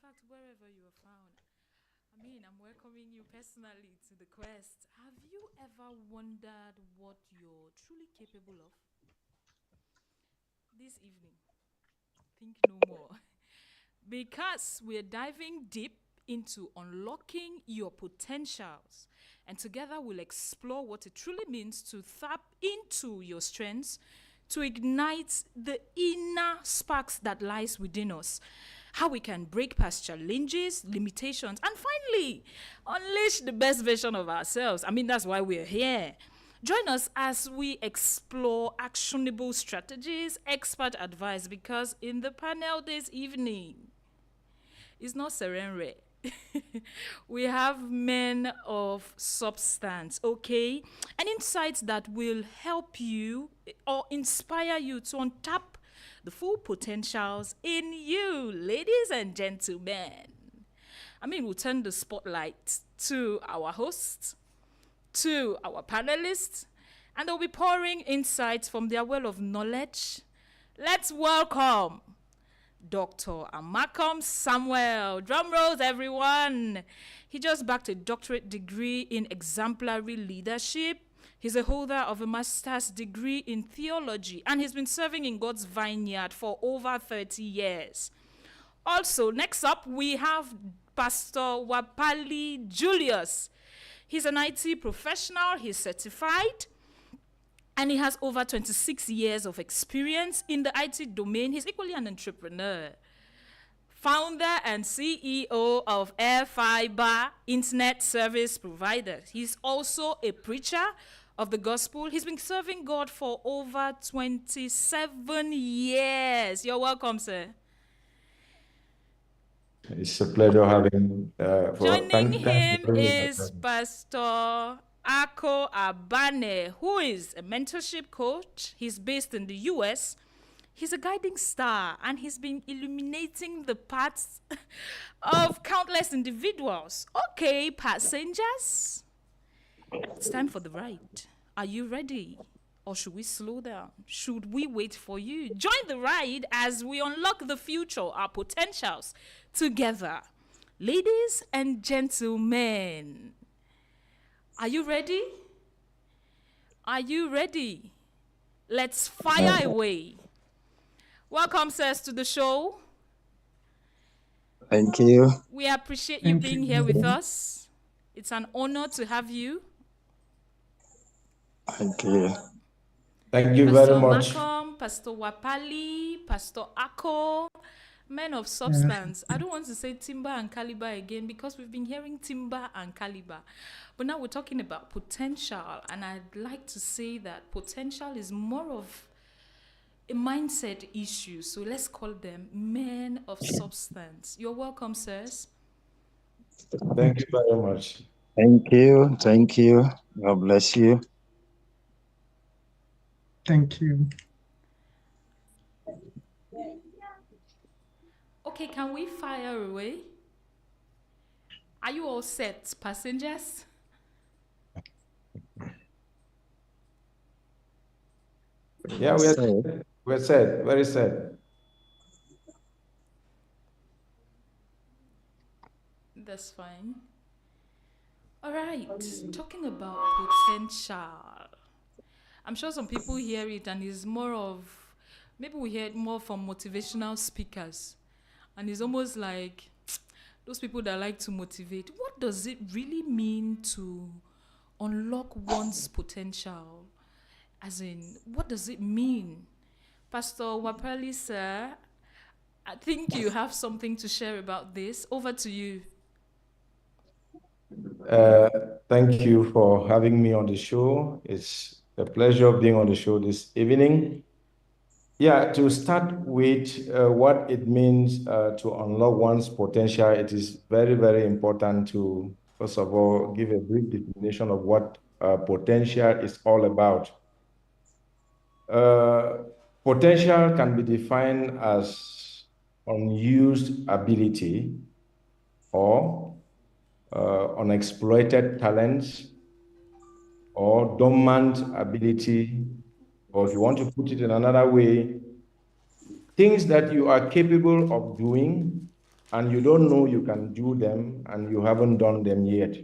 fact, wherever you are found, I'm welcoming you personally to the quest. Have you ever wondered what you're truly capable of? This evening, think no more. Because we're diving deep into unlocking your potentials. And together we'll explore what it truly means to tap into your strengths, to ignite the inner sparks that lies within us. How we can break past challenges, limitations, and finally unleash the best version of ourselves. That's why we're here. Join us as we explore actionable strategies, expert advice, because in the panel this evening, it's not Serenre. We have men of substance, okay? And insights that will help you or inspire you to untap the full potentials in you, ladies and gentlemen. We'll turn the spotlight to our hosts, to our panelists, and they'll be pouring insights from their well of knowledge. Let's welcome Dr. Amakom Samuel. Drum rolls, everyone. He just backed a doctorate degree in exemplary leadership. He's a holder of a master's degree in theology, and he's been serving in God's vineyard for over 30 years. Also, next up, we have Pastor Wapali Julius. He's an IT professional. He's certified. And he has over 26 years of experience in the IT domain. He's equally an entrepreneur. Founder and CEO of Air Fiber Internet Service Provider. He's also a preacher of the gospel. He's been serving God for over 27 years. You're welcome, sir. It's a pleasure having. Joining him for is Pastor Ako Abane, who is a mentorship coach. He's based in the US. He's a guiding star, and he's been illuminating the paths of countless individuals. Okay, passengers, it's time for the ride. Are you ready? Or should we slow down? Should we wait for you? Join the ride as we unlock the future, our potentials, together. Ladies and gentlemen, are you ready? Are you ready? Let's fire away. Welcome, sirs, to the show. Thank you. We appreciate you being here with us. It's an honor to have you. Thank you. Thank you Pastor very much. Malcolm, Pastor Wapali, Pastor Ako, men of substance. I don't want to say timber and caliber again because we've been hearing timber and caliber. But now we're talking about potential, and I'd like to say that potential is more of a mindset issue. So let's call them men of substance. You're welcome, sirs. Thank you very much. Thank you. Thank you. God bless you. Thank you. Okay, can we fire away? Are you all set, passengers? Yeah, we're set. Very set. That's fine. All right, talking about potential. I'm sure some people hear it and it's more of, maybe we hear it more from motivational speakers. And it's almost like those people that like to motivate. What does it really mean to unlock one's potential? As in, what does it mean? Pastor Wapali, sir, I think you have something to share about this. Over to you. Thank you for having me on the show. It's a pleasure being on the show this evening. Yeah, to start with what it means to unlock one's potential, it is very, very important to, first of all, give a brief definition of what potential is all about. Potential can be defined as unused ability or unexploited talents or dormant ability, or if you want to put it in another way, things that you are capable of doing and you don't know you can do them and you haven't done them yet.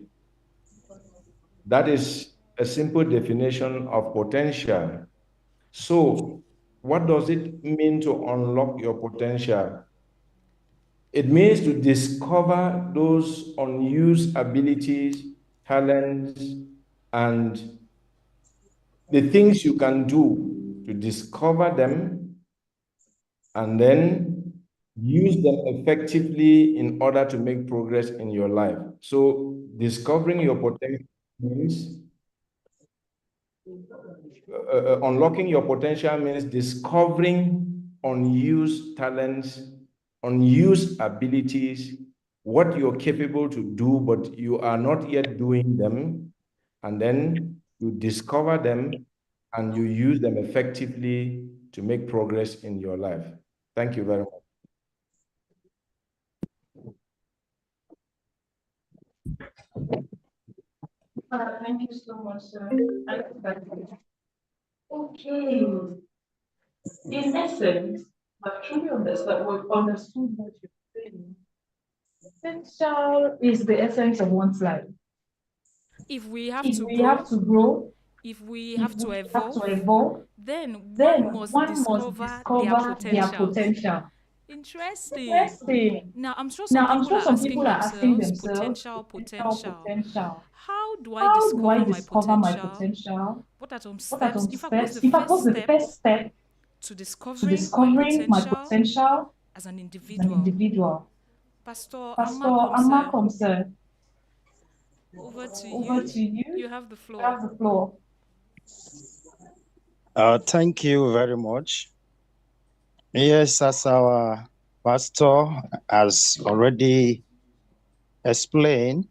That is a simple definition of potential. So, what does it mean to unlock your potential? It means to discover those unused abilities, talents, and the things you can do, to discover them and then use them effectively in order to make progress in your life. So discovering your potential means unlocking your potential means discovering unused talents, unused abilities, what you're capable to do, but you are not yet doing them. And then you discover them and you use them effectively to make progress in your life. Thank you very much. Thank you so much, sir. Okay. In essence, I've truly understood what you're saying. Potential is the essence of one's life. If we have If to we grow, have to grow, if we if have to we have evolve, to evolve, then then one must one must discover discover their potential. Interesting. Interesting. Now, I'm sure Now, some I'm people sure are some asking people are asking themselves, themselves, potential. potential. How do I How do I discover my discover my potential? potential? What are some What are steps? some In fact, what's steps? the In fact, what's first the step first step to to discovering my discovering my potential potential as an as an individual? individual? Pastor Pastor Amakom, sir, Amakom, sir, over to over you. to you. You have the You floor. have the floor. Thank you very much. Yes, as our pastor has already explained,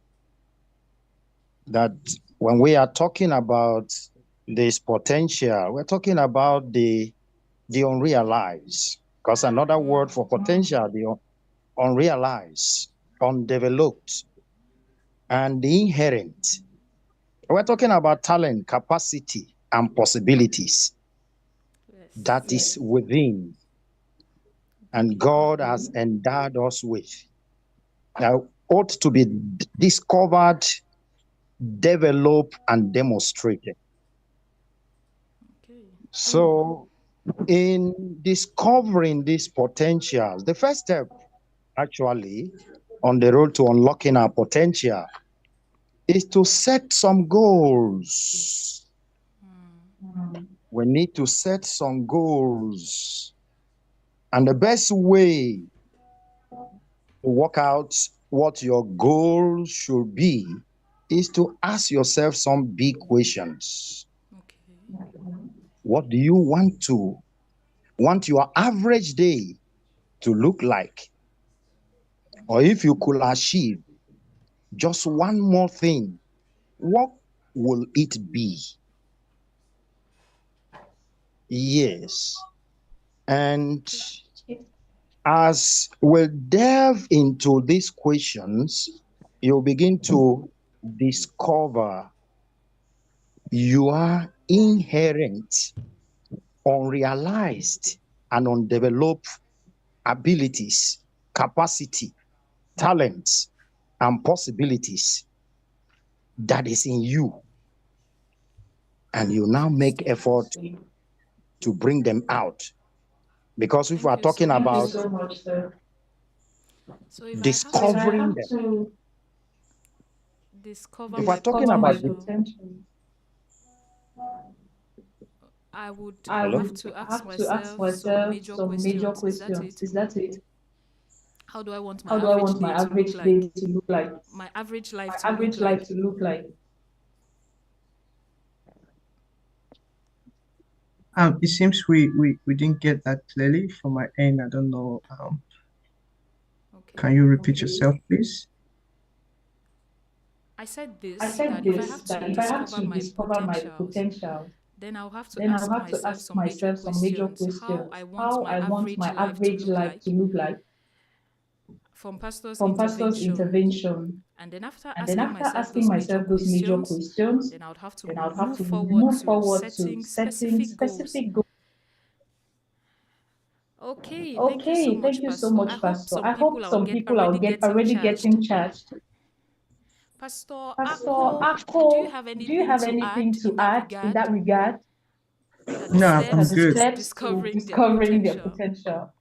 that when we are talking about this potential, we're talking about the unrealized, because another word for potential, the unrealized, undeveloped, and the inherent. We're talking about talent, capacity, and possibilities Yes. that is within, and God has endowed us with. Now, ought to be discovered, developed, and demonstrated. Okay. So, in discovering these potentials, the first step actually on the road to unlocking our potential is to set some goals. We need to set some goals. And the best way to work out what your goals should be is to ask yourself some big questions. Okay. What do you want your average day to look like? Or if you could achieve just one more thing, what will it be? Yes. And as we delve into these questions, you'll begin to discover your inherent, unrealized, and undeveloped abilities, capacity, talents, and possibilities that is in you. And you now make effort to bring them out. Because if we are talking about so much, sir. So if discovering them, To discover if my we're talking about potential, I would Hello? have to ask have to ask myself some major some major questions. Is questions. that it? Is that it? How do I want my How do I average want my day to look average like? day to look like? My average life My to look average like? life to look like? It seems we didn't get that clearly from my end. I don't know. Okay. Can you repeat yourself, please? I said this, I said that if I this, have that to if I have discover to my discover my potentials, potential, then I'll have to then I'll ask have to myself ask some major myself some major questions. How I questions. want How my I want average my life to average look life like to look like from pastor's from pastor's intervention. intervention. And then after And then asking after myself asking those major myself those major questions, questions, then I would have to then I would have move to forward move to forward to setting setting specific goals. specific goals. Okay, thank you so Okay, much, thank you so Pastor. I much, hope Pastor. some I people hope some people are getting already charged. getting charged. Pastor Pastor Ako, do you Ako, have do you anything have to anything add to in that add in regard? that regard? What are the No, steps I'm What are the good. to steps to discovering their discovering their potential? potential?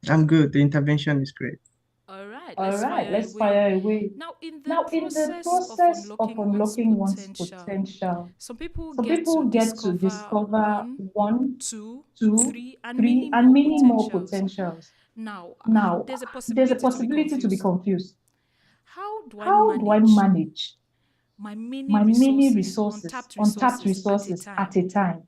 I'm good. The intervention is great. All right, All let's right, fire let's away. fire away. Now, in the Now, in the process of process of unlocking one's unlocking one's potential, potential, some people some get to people get to discover discover one, one, two, two, three, and three, many and more many more potentials. potentials. Now, Now, there's a there's a possibility to be possibility to be confused. confused. How do I How do I manage manage my many my many resources, resources, untapped resources at a time,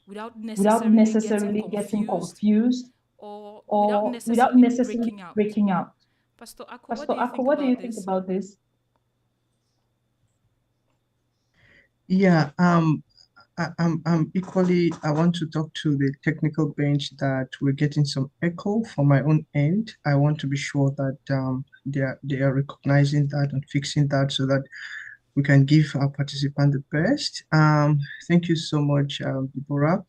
without without necessarily getting necessarily getting confused confused or without or without necessarily necessarily breaking out? breaking out? Pastor Ako, what Pastor do you Ako, think what do you about think this? about this? Yeah, I'm equally, I want to talk to the technical bench that we're getting some echo from my own end. I want to be sure that they are recognizing that and fixing that so that we can give our participant the best. Thank you so much, Deborah.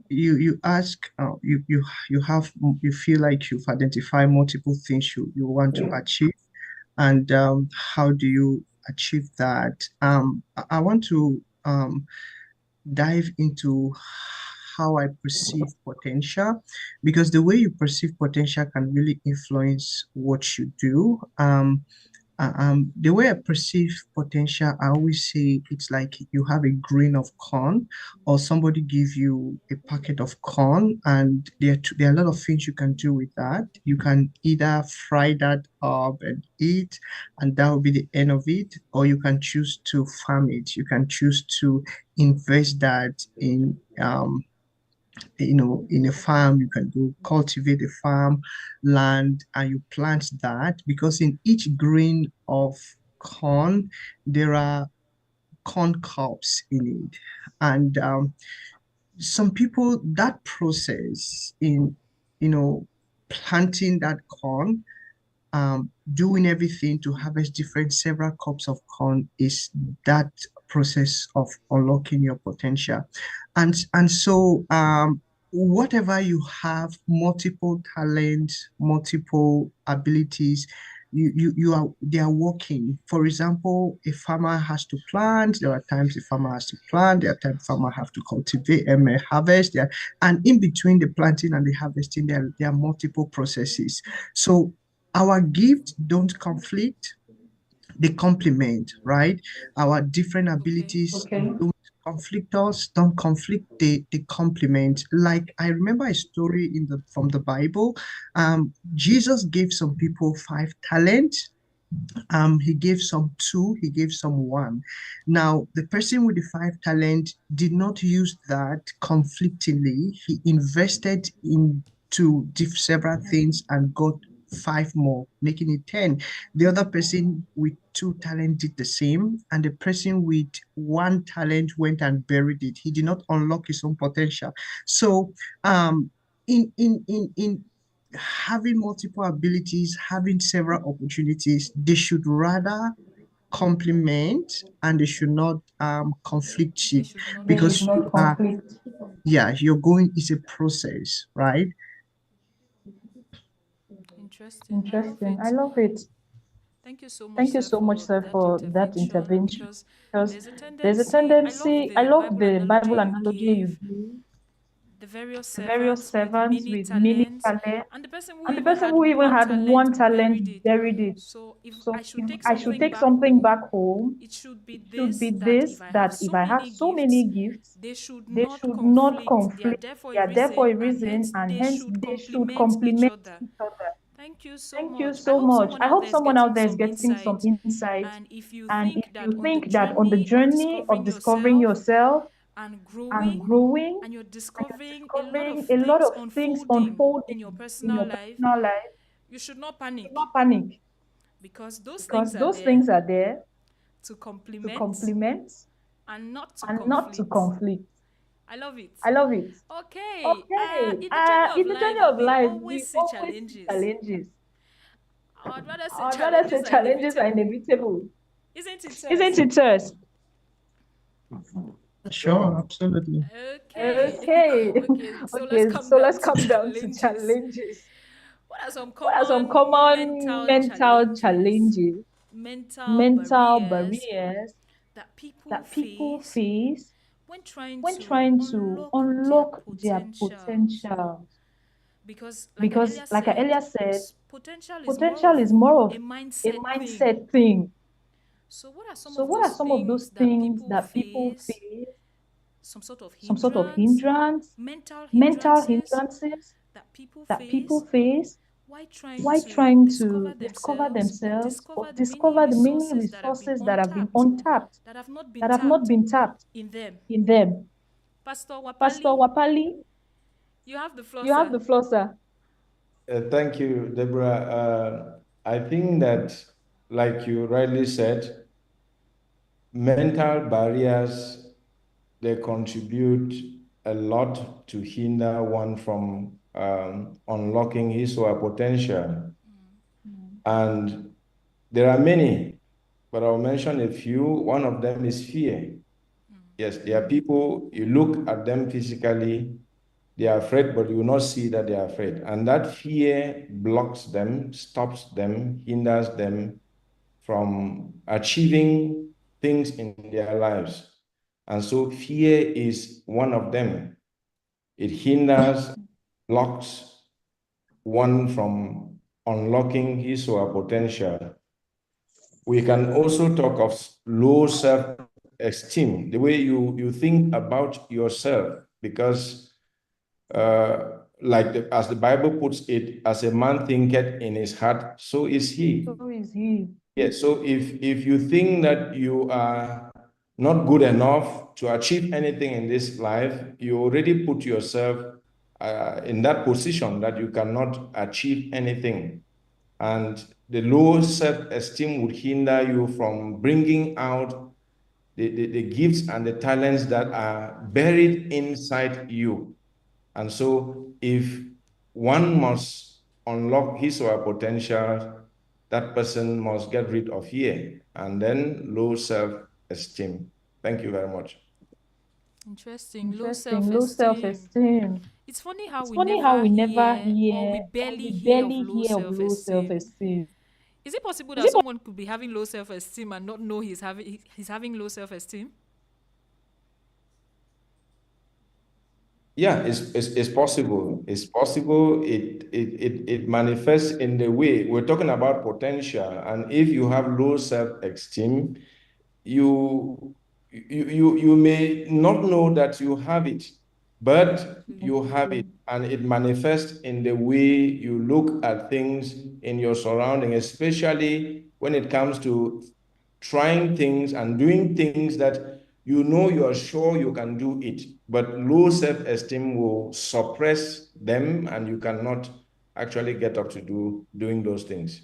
You ask, you feel like you've identified multiple things you want to achieve, and how do you achieve that? I want to dive into how I perceive potential, because the way you perceive potential can really influence what you do. The way I perceive potential, I always say it's like you have a grain of corn, or somebody give you a packet of corn, and there are a lot of things you can do with that. You can either fry that up and eat, and that will be the end of it, or you can choose to farm it. You can choose to invest that in in a farm. You can go cultivate a farm land and you plant that, because in each grain of corn there are corn cobs in it. And some people, that process in planting that corn, doing everything to harvest different several crops of corn, is that process of unlocking your potential. And so whatever you have, multiple talents, multiple abilities, you are they are working. For example, a farmer has to plant. There are times a farmer has to plant. There are times farmer have to cultivate and harvest. There, and in between the planting and the harvesting, there are multiple processes. So our gifts don't conflict, they complement, right? Our different abilities Okay. don't conflict us, don't conflict, they complement. Like, I remember a story from the Bible. Jesus gave some people 5 talents. He gave some 2, he gave some 1. Now, the person with the 5 talent did not use that conflictingly. He invested into several things and got 5 more, making it 10. The other person with 2 talent did the same, and the person with 1 talent went and buried it. He did not unlock his own potential. So, in having multiple abilities, having several opportunities, they should rather complement, and they should not conflict They you, should not They should because not conflict. you're going, it's a process, right? Interesting. I love Interesting. I it. love it. Thank you so much, Thank you sir, so much, for sir, that for that intervention. intervention. Because Because there's a there's a tendency, tendency, I love the Bible analogy you give, the various the various servants with servants many with many talents, talents, and the person who and the even person had who even one had talent 1 talent buried it. buried it. So if I So should if take I should something take back something home, back home, it should be it should be that if this, I have that if so I have many so many gifts, gifts, they should they not should not conflict. They are conflict. there for They a are there for reason, a and reason, hence and they hence should they should complement each complement other. each other. Thank you so Thank you much. I so hope much. someone I out hope there is someone out getting there is some getting some insight. insight. And if you And if think that you on the think that on the journey of journey of discovering discovering yourself yourself and and growing, growing, and you're and you're discovering a lot of discovering a lot things of things unfolding in your unfolding in personal your life, personal life, you should not do panic, not panic, because those because things are those there things are there to to complement complement and not to and not to conflict. conflict. I love it. I love it. Okay, Okay. in the journey of In the journey life, of we life, always we see always see challenges. challenges. I'd rather say I'd rather say challenges are challenges are inevitable. inevitable. Isn't it, Isn't sirs? it, sirs? Sure, absolutely. Okay. Okay. Okay, so let's Okay, come so down let's to come down to challenges. challenges. What are some What are some common common mental mental challenges, challenges, mental mental barriers barriers that people that people face face when trying when to trying to unlock their unlock their potentials? potential? Because, like I Because, earlier like I said, earlier said, potential is more potential of is more a of a mindset thing. mindset thing. So, what are some So, of what are those some of those things that things people that people face? face? Some sort of Some sort of hindrance, hindrance, mental mental hindrances hindrances that people that people face face while trying while to trying discover to discover themselves or themselves or discover the many discover the many resources that have been resources that have been untapped, untapped, that have not been that have not tapped been tapped in them. in them. Pastor Pastor Wapali, Wapali, you have the floor, you have sir. the floor, sir. Thank you, Deborah. I think that, like you rightly said, mental barriers, they contribute a lot to hinder one from unlocking his or her potential. And there are many, but I'll mention a few. One of them is fear. Yes, there are people, you look at them physically, they are afraid, but you will not see that they are afraid. And that fear blocks them, stops them, hinders them from achieving things in their lives. And so fear is one of them. It hinders, blocks one from unlocking his or her potential. We can also talk of low self-esteem, the way you think about yourself, because as the Bible puts it, as a man thinketh in his heart, so is he. So is he. Yes, so if you think that you are not good enough to achieve anything in this life, you already put yourself in that position that you cannot achieve anything. And the low self-esteem would hinder you from bringing out the gifts and the talents that are buried inside you. And so if one must unlock his or her potential, that person must get rid of fear and then low self-esteem. Thank you very much. Interesting. Low Interesting. Low self-esteem. self-esteem. It's funny how It's we funny how never we never hear or we hear or barely we hear of barely low hear of low self-esteem. self-esteem. Is it possible Is that it someone could be having low self-esteem and not know he's having low self-esteem? Yeah, it's possible. It's possible. It manifests in the way we're talking about potential. And if you have low self-esteem, you you may not know that you have it, but Exactly. you have it, and it manifests in the way you look at things in your surrounding, especially when it comes to trying things and doing things that you know you are sure you can do it, but low self-esteem will suppress them and you cannot actually get up to doing those things.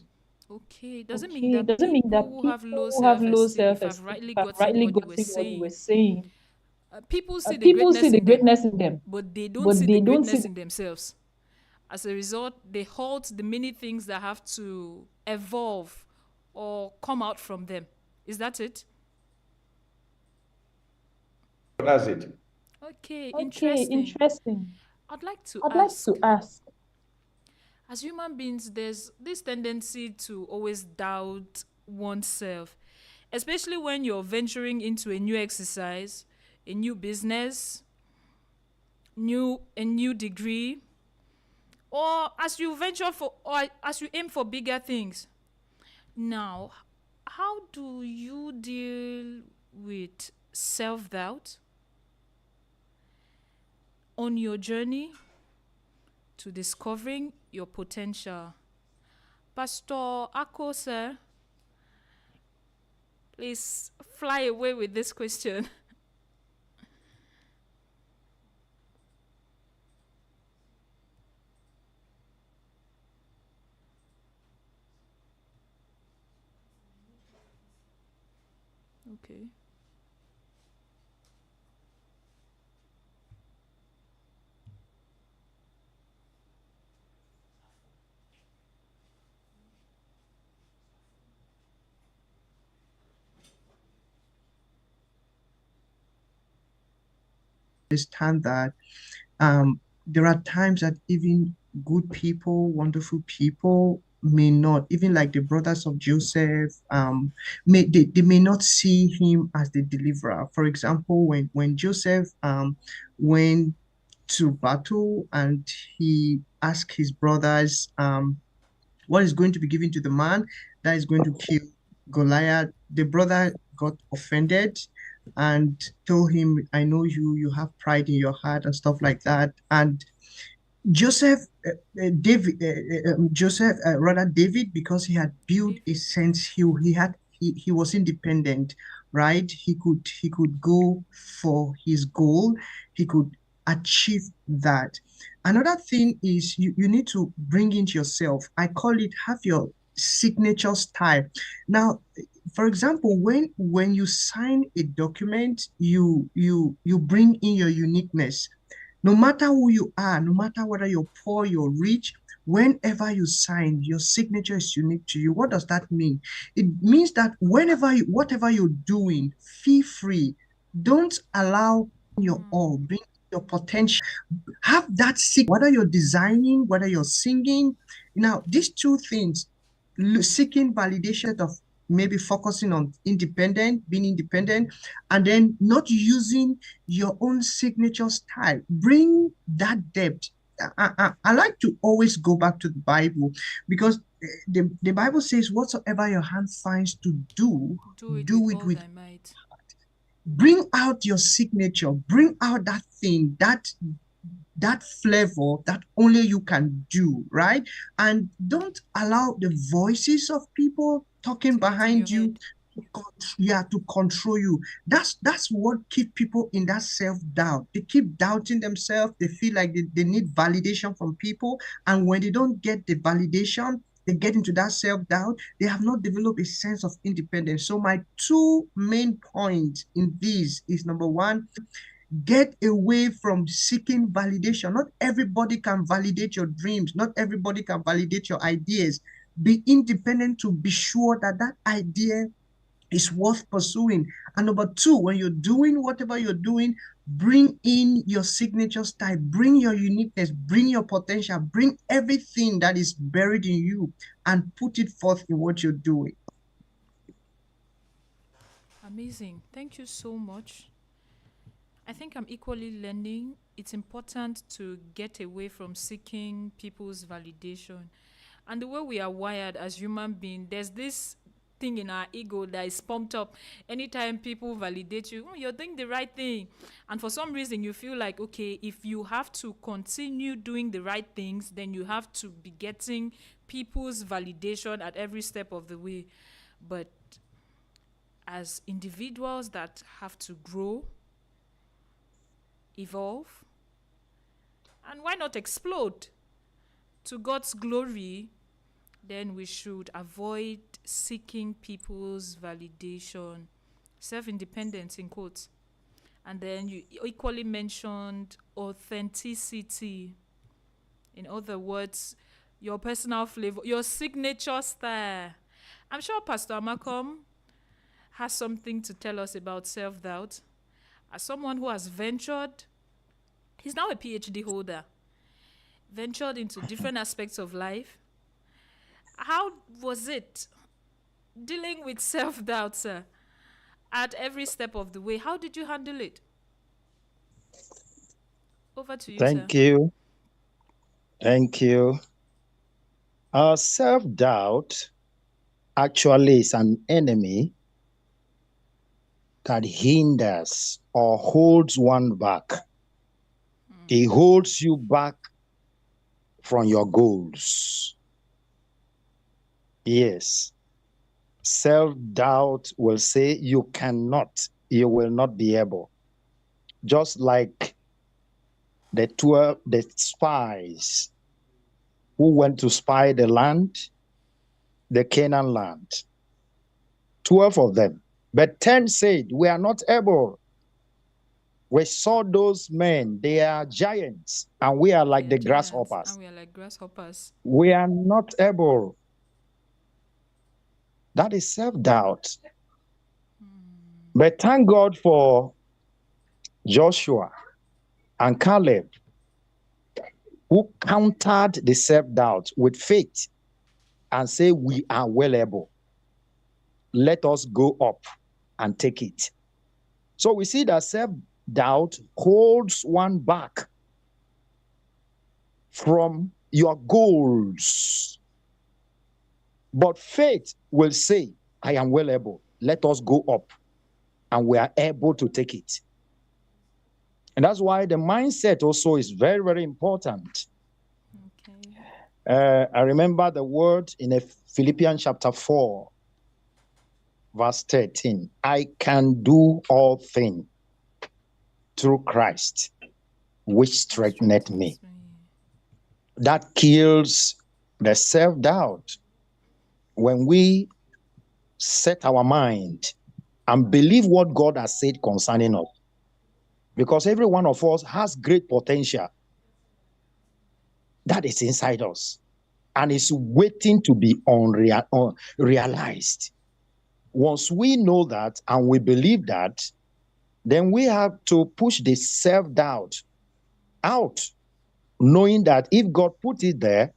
Okay. Doesn't mean okay? that Doesn't mean people that who have people low who have low self-esteem, if I've self-esteem, rightly if I've gotten rightly what you were gotten what you were saying, saying, people see the people see greatness the in them, greatness in them, but they don't see but the they don't see greatness in themselves. As a result, they halt the many things that have to evolve or come out from them. Is that it? That's it. Okay, okay, interesting. interesting. I'd like to I'd like to ask, ask, as human beings, there's this tendency to always doubt oneself, especially when you're venturing into a new exercise, a new business, a new degree, or as you venture for or as you aim for bigger things. Now, how do you deal with self-doubt on your journey to discovering your potential? Pastor Ako, sir, please fly away with this question. Okay. understand that there are times that even good people, wonderful people may not, even like the brothers of Joseph, they may not see him as the deliverer. For example, when Joseph went to battle and he asked his brothers what is going to be given to the man that is going to kill Goliath, the brother got offended and told him, I know you have pride in your heart and stuff like that. And Joseph, David, because he had built a sense, he was independent, right? He could go for his goal, he could achieve that. Another thing is you need to bring into yourself. I call it have your signature style. Now, for example, when you sign a document, you bring in your uniqueness. No matter who you are, no matter whether you're poor, you're rich, whenever you sign, your signature is unique to you. What does that mean? It means that whatever you're doing, feel free. Don't allow your all, bring your potential. Have that whether you're designing, whether you're singing. Now, these two things, seeking validation of maybe focusing on being independent, and then not using your own signature style. Bring that depth. I like to always go back to the Bible because the Bible says, whatsoever your hand finds to do, do it with all thy might. Bring out your signature, bring out that thing, that flavor that only you can do, right? And don't allow the voices of people talking behind you to control you. That's what keep people in that self-doubt. They keep doubting themselves. They feel like they need validation from people, and when they don't get the validation, they get into that self-doubt. They have not developed a sense of independence. So my two main points in this is, number one, get away from seeking validation. Not everybody can validate your dreams. Not everybody can validate your ideas. Be independent to be sure that that idea is worth pursuing. And number two, when you're doing whatever you're doing, bring in your signature style, bring your uniqueness, bring your potential, bring everything that is buried in you and put it forth in what you're doing. Amazing. Thank you so much. I think I'm equally learning it's important to get away from seeking people's validation. And the way we are wired as human beings, there's this thing in our ego that is pumped up anytime people validate you. You're doing the right thing. And for some reason, you feel like, okay, if you have to continue doing the right things, then you have to be getting people's validation at every step of the way. But as individuals that have to grow, evolve, and why not explode to God's glory, then we should avoid seeking people's validation. Self-independence in quotes. And then you equally mentioned authenticity. In other words, your personal flavor, your signature style. I'm sure Pastor Amakom has something to tell us about self-doubt. As someone who has ventured, he's now a PhD holder, ventured into different aspects of life. How was it dealing with self-doubt, sir, at every step of the way? How did you handle it? Over to you, Thank sir. you. Thank you. Self-doubt actually is an enemy that hinders or holds one back. It holds you back from your goals. Yes. Self-doubt will say you will not be able. Just like the spies who went to spy the land, the Canaan land. 12 of them. But 10 said, we are not able. We saw those men, they are giants, and we are like the grasshoppers. And we are like grasshoppers. We are not able. That is self-doubt. But thank God for Joshua. and Caleb, who countered the self-doubt with faith and say, we are well able. Let us go up and take it. So we see that self-doubt holds one back from your goals. But faith will say, I am well able. Let us go up. And we are able to take it. And that's why the mindset also is very, very important. Okay. I remember the word in Philippians chapter 4, verse 13. I can do all things through Christ, which strengtheneth me. That kills the self-doubt. When we set our mind and believe what God has said concerning us, because every one of us has great potential that is inside us and is waiting to be realized. Once we know that and we believe that, then we have to push the self-doubt out, knowing that if God put it there,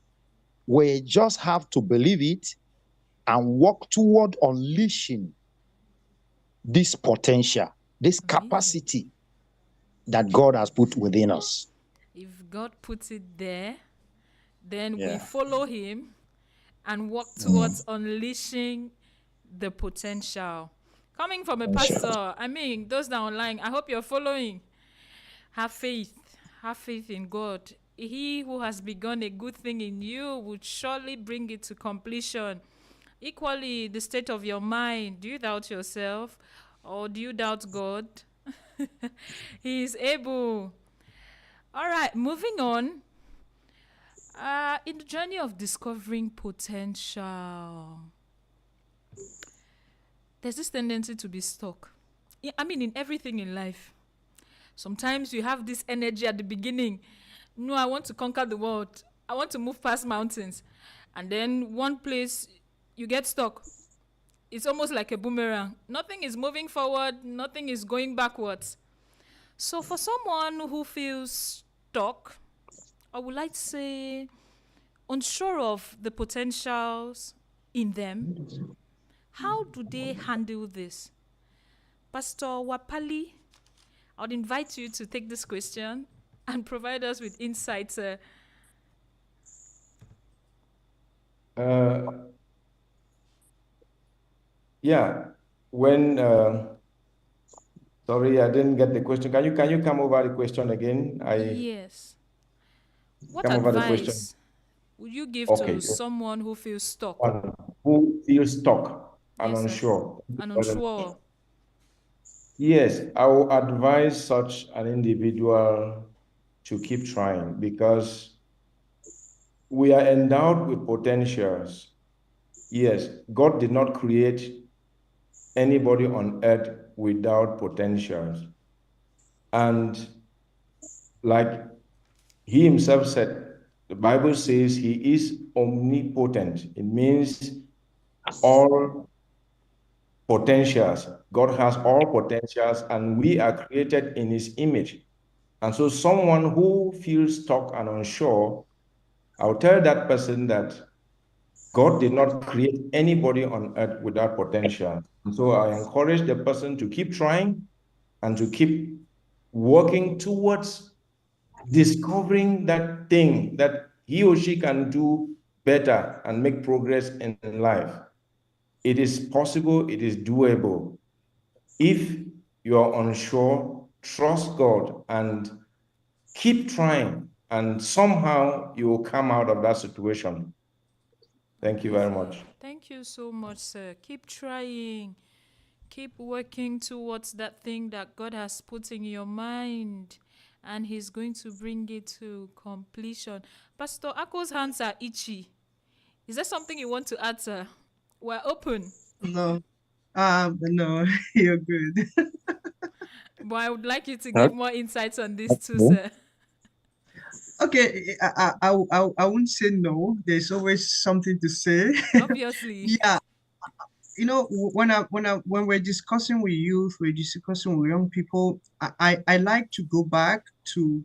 we just have to believe it and work toward unleashing this potential, this capacity that God has put within us. If God puts it there, then we Yeah. follow him and work towards unleashing the potential. Coming from a pastor, I mean, those that are online, I hope you're following. Have faith. Have faith in God. He who has begun a good thing in you would surely bring it to completion. Equally, the state of your mind. Do you doubt yourself or do you doubt God? He is able. All right, moving on. In the journey of discovering potential, there's this tendency to be stuck. I mean, in everything in life. Sometimes you have this energy at the beginning. No, I want to conquer the world. I want to move past mountains. And then one place, you get stuck. It's almost like a boomerang. Nothing is moving forward. Nothing is going backwards. So for someone who feels stuck, I would like to say unsure of the potentials in them, how do they handle this? Pastor Wapali, I would invite you to take this question and provide us with insights. Yeah, when sorry, I didn't get the question. Can you come over the question again? Yes. What Come over the question. advice would you give Okay. to someone who feels stuck One who feels stuck and Yes, sir. unsure. and unsure? Yes, I will advise such an individual to keep trying because we are endowed with potentials. Yes, God did not create anybody on earth without potentials. And like he himself said, the Bible says he is omnipotent. It means all potentials. God has all potentials and we are created in his image. And so someone who feels stuck and unsure, I'll tell that person that God did not create anybody on earth without potential. And so I encourage the person to keep trying and to keep working towards discovering that thing that he or she can do better and make progress in life. It is possible, it is doable. If you are unsure, trust God and keep trying, and somehow you will come out of that situation. Thank you very much. Thank you so much, sir. Keep trying. Keep working towards that thing that God has put in your mind, and He's going to bring it to completion. Pastor Ako's hands are itchy. Is there something you want to add, sir? We're open. No, no, you're good. But I would like you to give more insights on this too, sir. Okay, I wouldn't say no. There's always something to say. Obviously. Yeah, when we're discussing with youth, we're discussing with young people, I like to go back to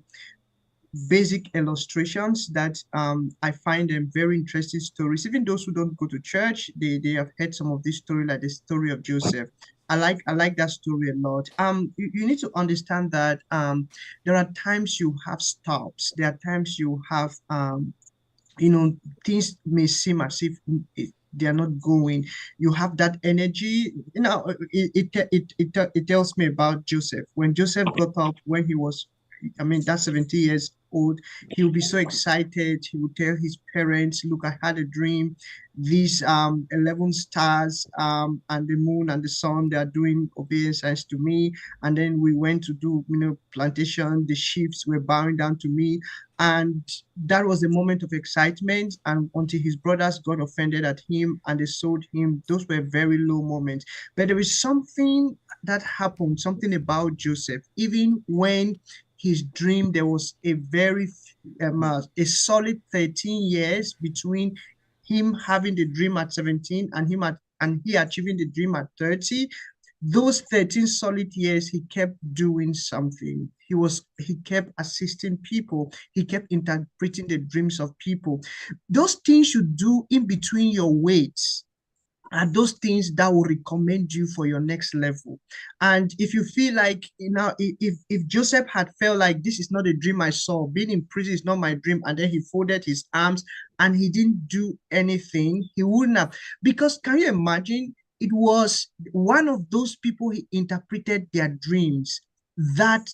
basic illustrations that I find them very interesting stories. Even those who don't go to church, they have heard some of this story, like the story of Joseph. I like that story a lot. You need to understand that there are times you have stops. There are times you have things may seem as if they are not going. You have that energy. It tells me about Joseph. When Joseph got up, when he was, I mean, that's 70 years old, he will be so excited. He will tell his parents, look, I had a dream. These 11 stars and the moon and the sun, they are doing obeisance to me. And then we went to do, plantation. The sheeps were bowing down to me. And that was a moment of excitement. And until his brothers got offended at him and they sold him, those were very low moments. But there is something that happened, something about Joseph. Even when his dream, there was a a solid 13 years between him having the dream at 17 and he achieving the dream at 30. Those 13 solid years, he kept doing something. He kept assisting people. He kept interpreting the dreams of people. Those things you do in between your weights are those things that will recommend you for your next level. And if you feel like, if Joseph had felt like this is not a dream I saw, being in prison is not my dream, and then he folded his arms and he didn't do anything, he wouldn't have. Because can you imagine? It was one of those people he interpreted their dreams that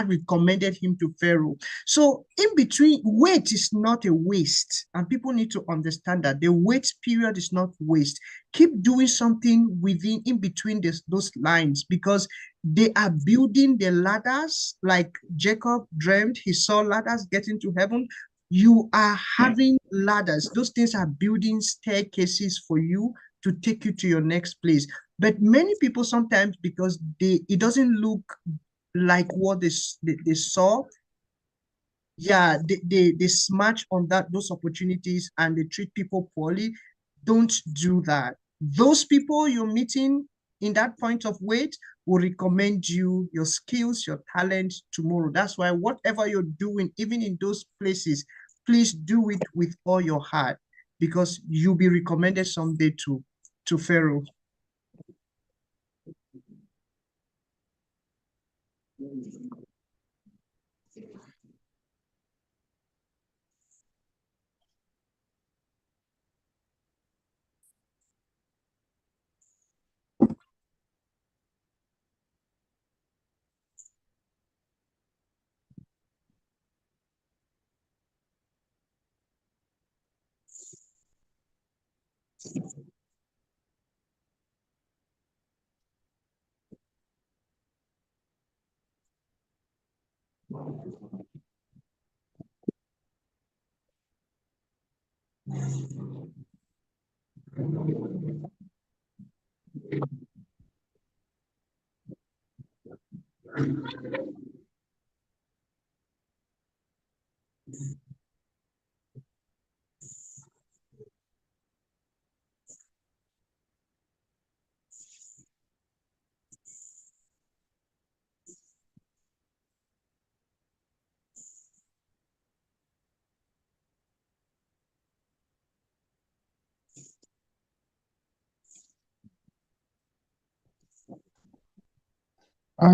recommended him to Pharaoh. So in between, wait is not a waste, and people need to understand that the wait period is not waste. Keep doing something in between those lines, because they are building the ladders. Like Jacob dreamed, he saw ladders getting to heaven. You are having ladders. Those things are building staircases for you to take you to your next place. But many people sometimes, because it doesn't look like what they saw, they smash on those opportunities and they treat people poorly. Don't do that. Those people you're meeting in that point of weight will recommend you your skills, your talent tomorrow. That's why whatever you're doing, even in those places, please do it with all your heart, because you'll be recommended someday to Pharaoh.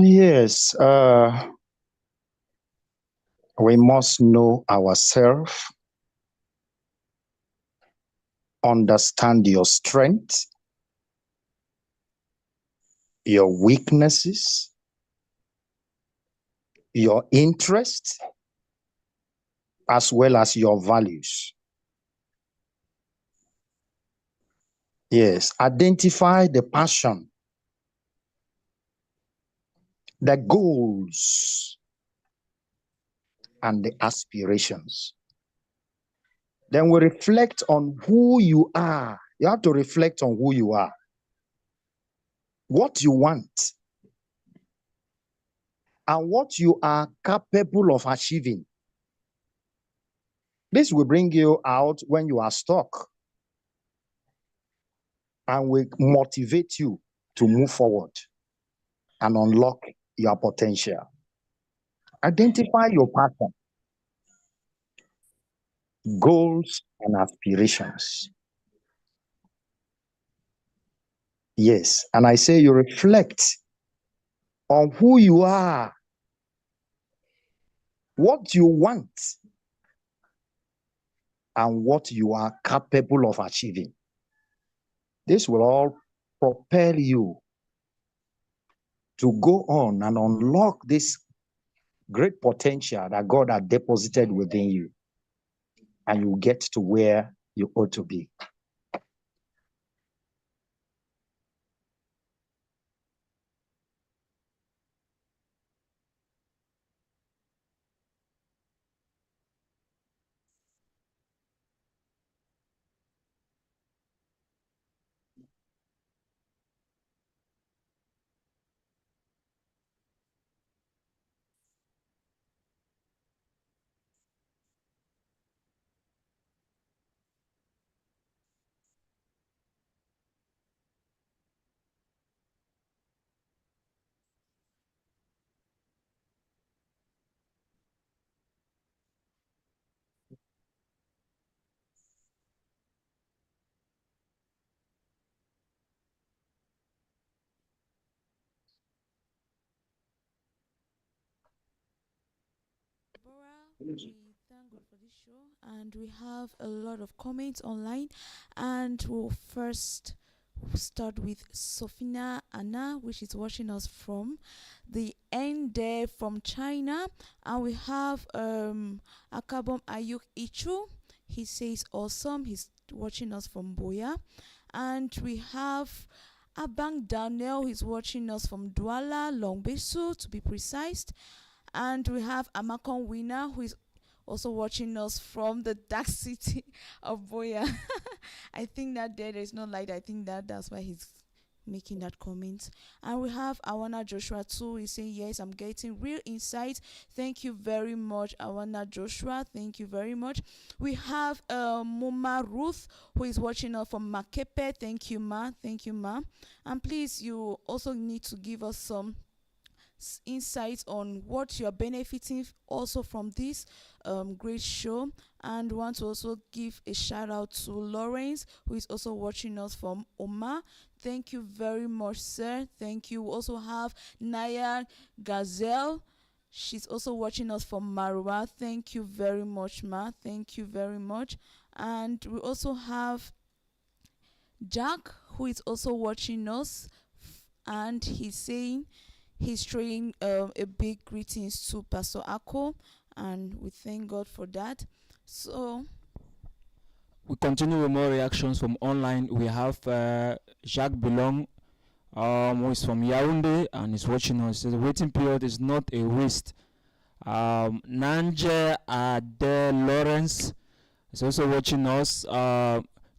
Yes, we must know ourselves, understand your strength, your weaknesses, your interests, as well as your values. Yes, identify the passion, the goals, and the aspirations. Then we reflect on who you are. You have to reflect on who you are, what you want, and what you are capable of achieving. This will bring you out when you are stuck. and will motivate you to move forward and unlock your potential. Identify your passion, goals, and aspirations. Yes, and I say you reflect on who you are, what you want, and what you are capable of achieving. This will all propel you to go on and unlock this great potential that God has deposited within you, and you get to where you ought to be. We thank God for this show, and we have a lot of comments online. And we'll first start with Sofina Anna, which is watching us from the end there from China. And we have Akabom Ayuk Ichu. He says awesome. He's watching us from Boya. And we have Abang Daniel. He's watching us from Douala, Longbesu to be precise. And we have Amakon Winner, who is also watching us from the dark city of Boya. I think that there's no light. I think that's why he's making that comment. And we have Awana Joshua too. He's saying, yes, I'm getting real insight. Thank you very much, Awana Joshua. Thank you very much. We have Moma Ruth, who is watching us from Makepe. Thank you, Ma. Thank you, Ma. And please, you also need to give us some insights on what you're benefiting also from this great show. And want to also give a shout out to Lawrence, who is also watching us from Oma. Thank you very much, sir. Thank you. We also have Naya Gazelle. She's also watching us from Marwa. Thank you very much, Ma. Thank you very much. And we also have Jack, who is also watching us, and he's saying he's throwing a big greetings to Pastor Ako, and we thank God for that. So we continue with more reactions from online. We have Jacques Belong, who is from Yaoundé and is watching us. The waiting period is not a waste. Nanje Ade Lawrence is also watching us.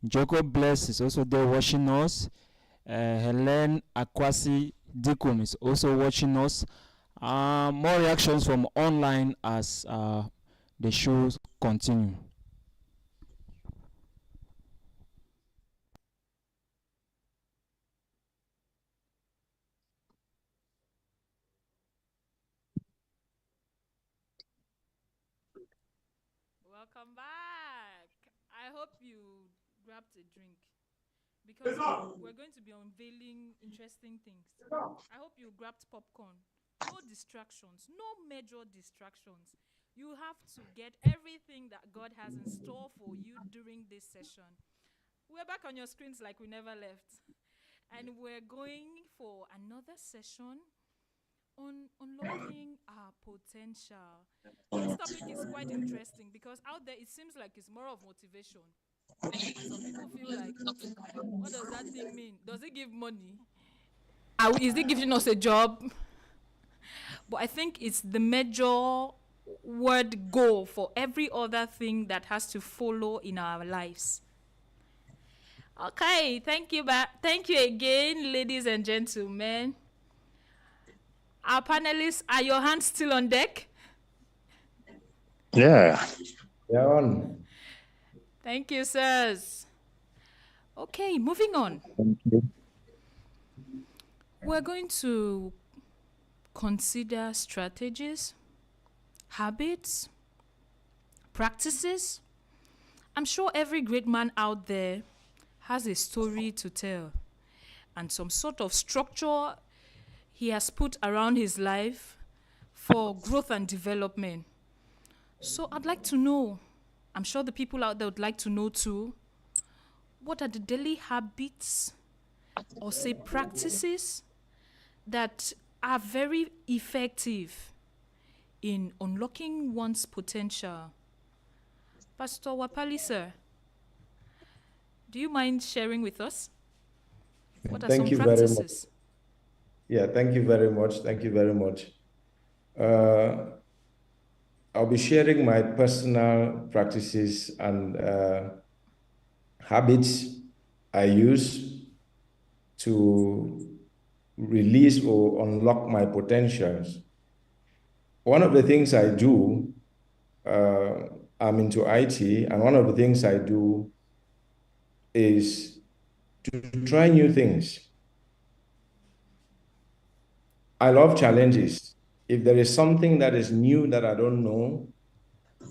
Joko Bless is also there watching us. Helen Akwasi Dikum is also watching us. More reactions from online as the shows continue. Welcome back. I hope you grabbed a drink because we're going to be unveiling interesting things. I hope you grabbed popcorn. No distractions, no major distractions. You have to get everything that God has in store for you during this session. We're back on your screens like we never left. And we're going for another session on unlocking our potential. This topic is quite interesting because out there it seems like it's more of motivation. And some people feel like, what does that thing mean? Does it give money? Is it giving us a job? But I think it's the major word goal for every other thing that has to follow in our lives. Okay, thank you again, ladies and gentlemen. Our panelists, are your hands still on deck? Yeah. They're on. Thank you, sirs. Okay, moving on. Thank you. We're going to consider strategies, habits, practices. I'm sure every great man out there has a story to tell and some sort of structure he has put around his life for growth and development. So I'd like to know, I'm sure the people out there would like to know too, what are the daily habits or say practices that are very effective in unlocking one's potential? Pastor Wapali, sir, do you mind sharing with us? What are Thank some you very much. practices? Yeah, thank you very much. Thank you very much. I'll be sharing my personal practices and habits I use to release or unlock my potentials. One of the things I do, I'm into IT, and one of the things I do is to try new things. I love challenges. If there is something that is new that I don't know,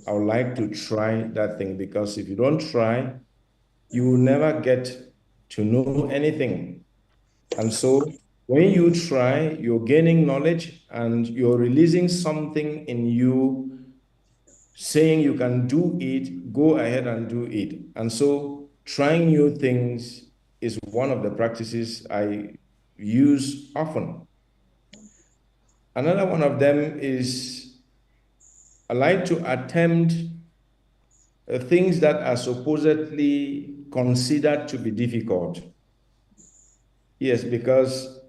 I would like to try that thing, because if you don't try, you will never get to know anything. And so when you try, you're gaining knowledge and you're releasing something in you saying you can do it, go ahead and do it. And so trying new things is one of the practices I use often. Another one of them is I like to attempt things that are supposedly considered to be difficult. Yes, because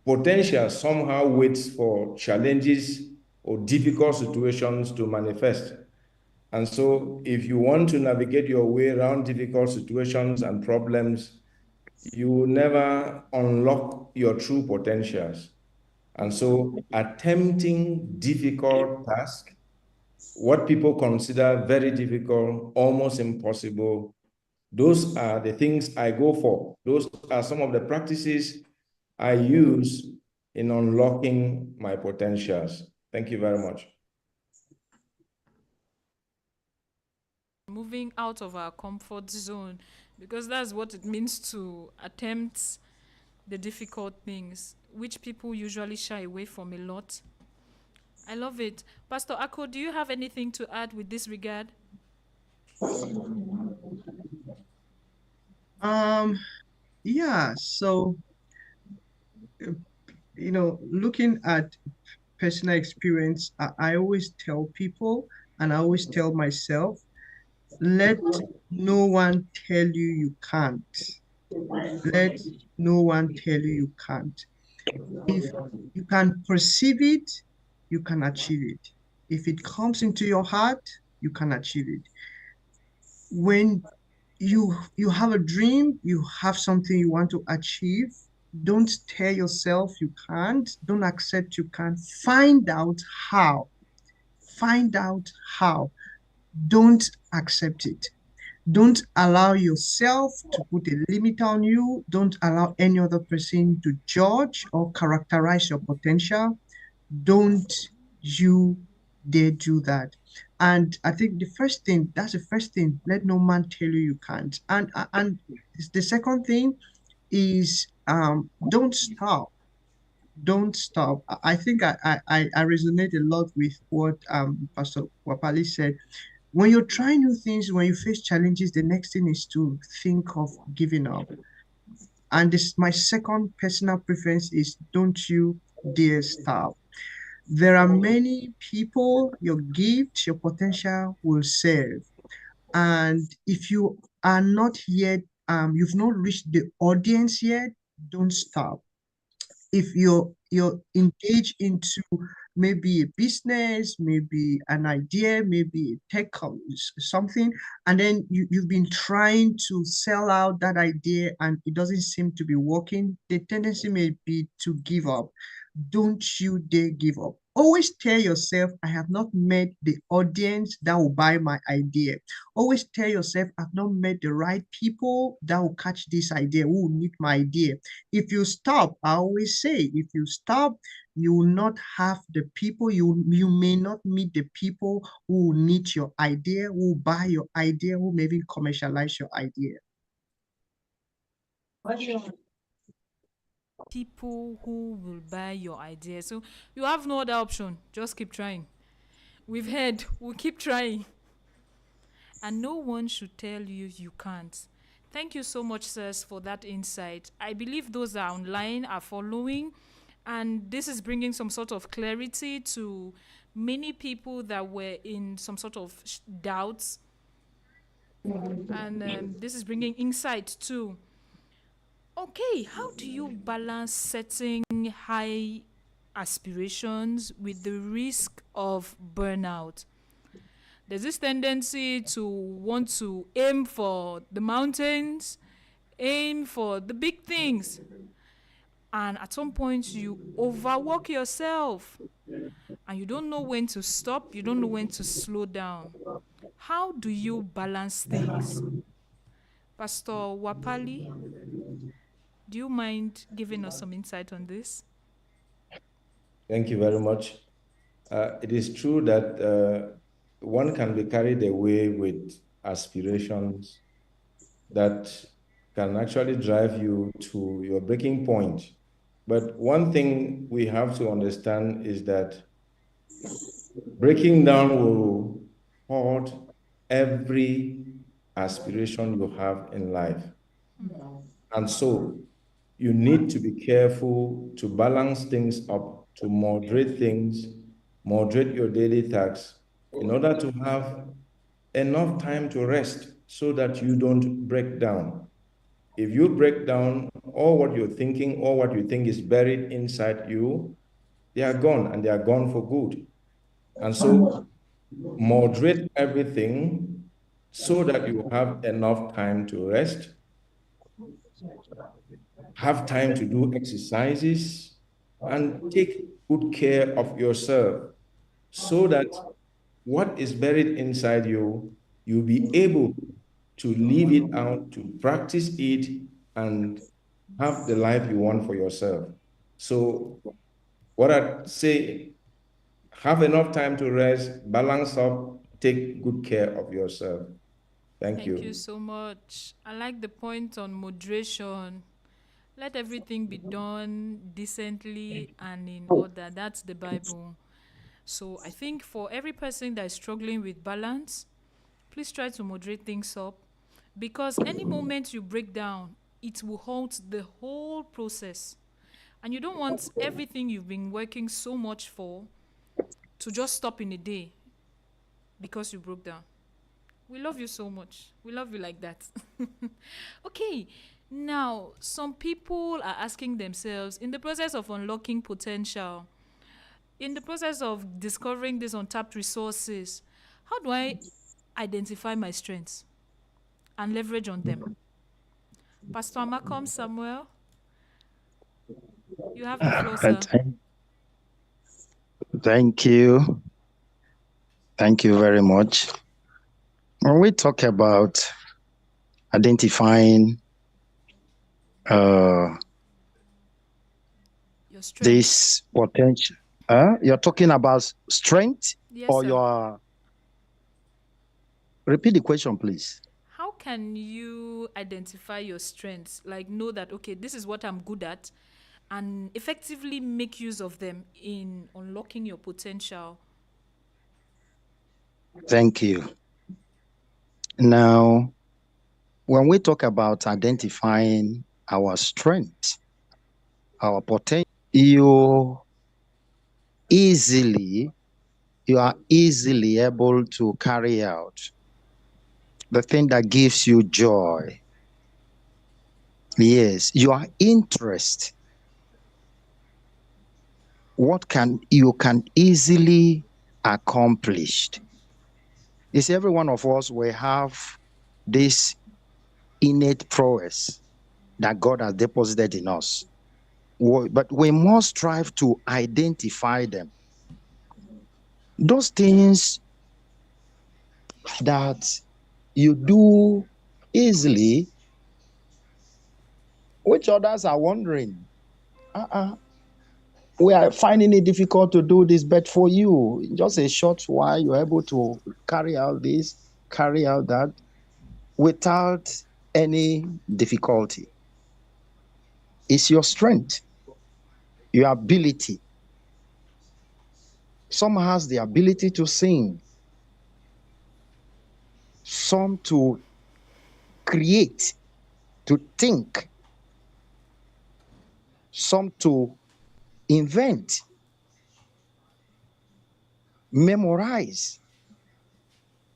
potential somehow waits for challenges or difficult situations to manifest. And so if you want to navigate your way around difficult situations and problems, you will never unlock your true potentials. And so attempting difficult tasks, what people consider very difficult, almost impossible, those are the things I go for. Those are some of the practices I use in unlocking my potentials. Thank you very much. Moving out of our comfort zone, because that's what it means to attempt the difficult things, which people usually shy away from a lot. I love it. Pastor Ako, do you have anything to add with this regard? Yeah, so looking at personal experience, I always tell people, and I always tell myself, let no one tell you you can't. Let no one tell you you can't. If you can perceive it, you can achieve it. If it comes into your heart, you can achieve it. When you have a dream, you have something you want to achieve, don't tell yourself you can't, don't accept you can't. Find out how. Find out how. Don't accept it. Don't allow yourself to put a limit on you. Don't allow any other person to judge or characterize your potential. Don't you dare do that. And I think that's the first thing, let no man tell you you can't. And the second thing is don't stop. Don't stop. I think I resonate a lot with what Pastor Wapali said. When you're trying new things, when you face challenges, the next thing is to think of giving up. And my second personal preference is don't you dare stop. There are many people your gift, your potential will serve. And if you are not yet, you've not reached the audience yet, don't stop. If you're engaged into maybe a business, maybe an idea, maybe a tech something, and then you've been trying to sell out that idea and it doesn't seem to be working, the tendency may be to give up. don't you dare give up. Always tell yourself, I have not met the audience that will buy my idea. Always tell yourself, I've not met the right people that will catch this idea, who will need my idea. If you stop, I always say, if you stop, you will not have the people, you may not meet the people who will need your idea, who will buy your idea, who maybe commercialize your idea. People who will buy your idea. So you have no other option. Just keep trying. We've heard, we'll keep trying. And no one should tell you you can't. Thank you so much, sirs, for that insight. I believe those that are online are following, and this is bringing some sort of clarity to many people that were in some sort of doubts. And this is bringing insight too. Okay, how do you balance setting high aspirations with the risk of burnout? There's this tendency to want to aim for the mountains, aim for the big things, and at some point you overwork yourself and you don't know when to stop, you don't know when to slow down. How do you balance things? Pastor Wapali, do you mind giving us some insight on this? Thank you very much. It is true that one can be carried away with aspirations that can actually drive you to your breaking point. But one thing we have to understand is that breaking down will hurt every aspiration you have in life. And so you need to be careful to balance things up, to moderate things, moderate your daily tasks in order to have enough time to rest so that you don't break down. If you break down, all what you're thinking, all what you think is buried inside you, they are gone, and they are gone for good. And so moderate everything so that you have enough time to rest, have time to do exercises, and take good care of yourself so that what is buried inside you, you'll be able to leave it out, to practice it, and have the life you want for yourself. So what I'd say, have enough time to rest, balance up, take good care of yourself. Thank you. Thank you so much. I like the point on moderation. Let everything be done decently and in order. That's the Bible. So I think for every person that is struggling with balance, please try to moderate things up, because any moment you break down, it will halt the whole process. And you don't want everything you've been working so much for to just stop in a day because you broke down. We love you so much. We love you like that. Okay, now some people are asking themselves, in the process of unlocking potential, in the process of discovering these untapped resources, how do I identify my strengths and leverage on them? Pastor Amakom Samuel, you have the floor, sir. Thank you. Thank you very much. When we talk about identifying Your strength. this potential, you're talking about strength, Yes, or sir. your... Repeat the question, please. How can you identify your strengths? Like, know that, okay, this is what I'm good at, and effectively make use of them in unlocking your potential. Thank you. Now, when we talk about identifying our strength, our potential, you are easily able to carry out the thing that gives you joy. Yes, your interest. What you can easily accomplish. You see, every one of us will have this innate prowess that God has deposited in us. But we must strive to identify them. Those things that you do easily, which others are wondering, we are finding it difficult to do this, but for you, in just a short while, you're able to carry out this, carry out that, without any difficulty. It's your strength, your ability. Some has the ability to sing, some to create, to think, some to invent, memorize.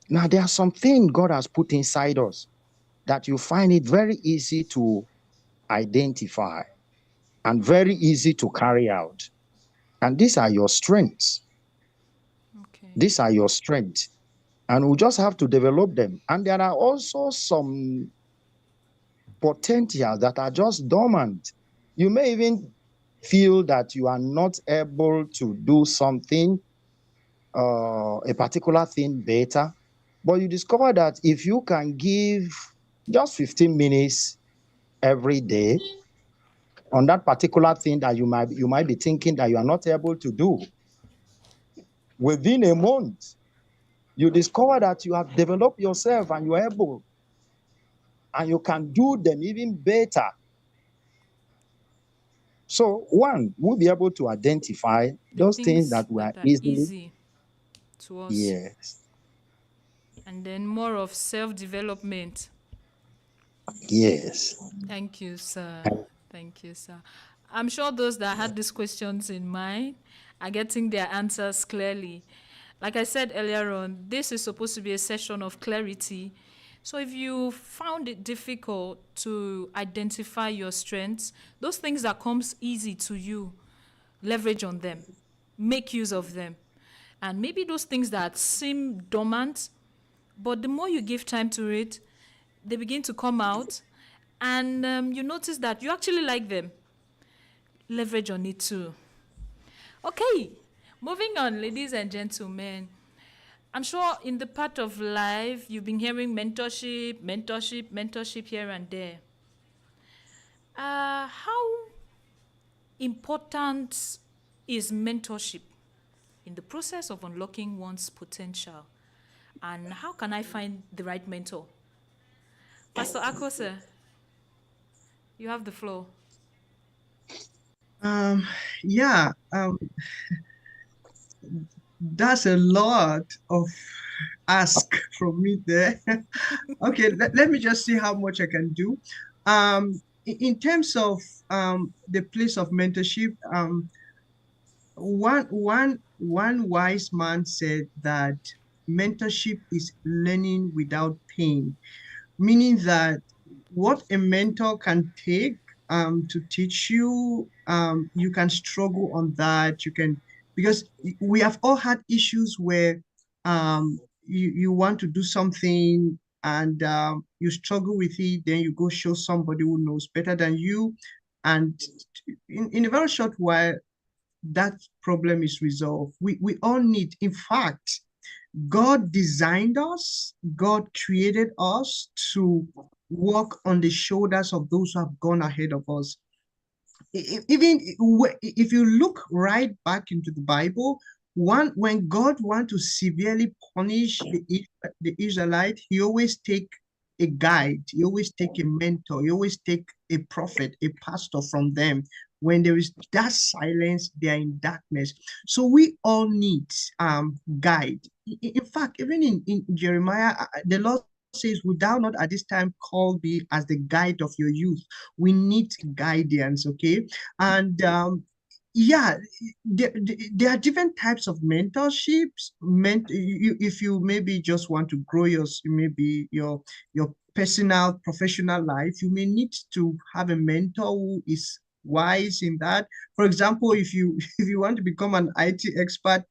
Now, there are some things God has put inside us that you find it very easy to identify and very easy to carry out. And these are your strengths. Okay. These are your strengths. And we just have to develop them. And there are also some potentials that are just dormant. You may even feel that you are not able to do something, a particular thing better, but you discover that if you can give just 15 minutes every day on that particular thing that you might be thinking that you are not able to do, within a month, you discover that you have developed yourself and you're able, and you can do them even better. So one, we'll be able to identify those things that were are easily. easy to us. Yes. And then more of self-development. Yes. Thank you, sir. Thank you, sir. I'm sure those that had these questions in mind are getting their answers clearly. Like I said earlier on, this is supposed to be a session of clarity. So if you found it difficult to identify your strengths, those things that comes easy to you, leverage on them, make use of them. And maybe those things that seem dormant, but the more you give time to it, they begin to come out, and you notice that you actually like them. Leverage on it too. Okay, moving on, ladies and gentlemen. I'm sure in the part of life you've been hearing mentorship here and there. How important is mentorship in the process of unlocking one's potential? And how can I find the right mentor? Pastor Akose, you have the floor. Yeah, that's a lot of ask from me there. Okay, let me just see how much I can do. In terms of the place of mentorship, one wise man said that mentorship is learning without pain, meaning that what a mentor can take to teach you, you can struggle on that. You can, because we have all had issues where you want to do something and you struggle with it, then you go show somebody who knows better than you, and in a very short while, that problem is resolved. We all need, in fact, God designed us, God created us to walk on the shoulders of those who have gone ahead of us. Even if you look right back into the Bible, when God wants to severely punish the Israelite, he always take a guide, he always take a mentor, he always take a prophet, a pastor from them. When there is that silence, they are in darkness. So we all need guide. In fact, even in Jeremiah, the Lord says, "Would thou not at this time call me as the guide of your youth?" We need guidance, okay? And yeah, there are different types of mentorships. If you maybe just want to grow your personal, professional life, you may need to have a mentor who is wise in that. For example, if you if you want to become an IT expert,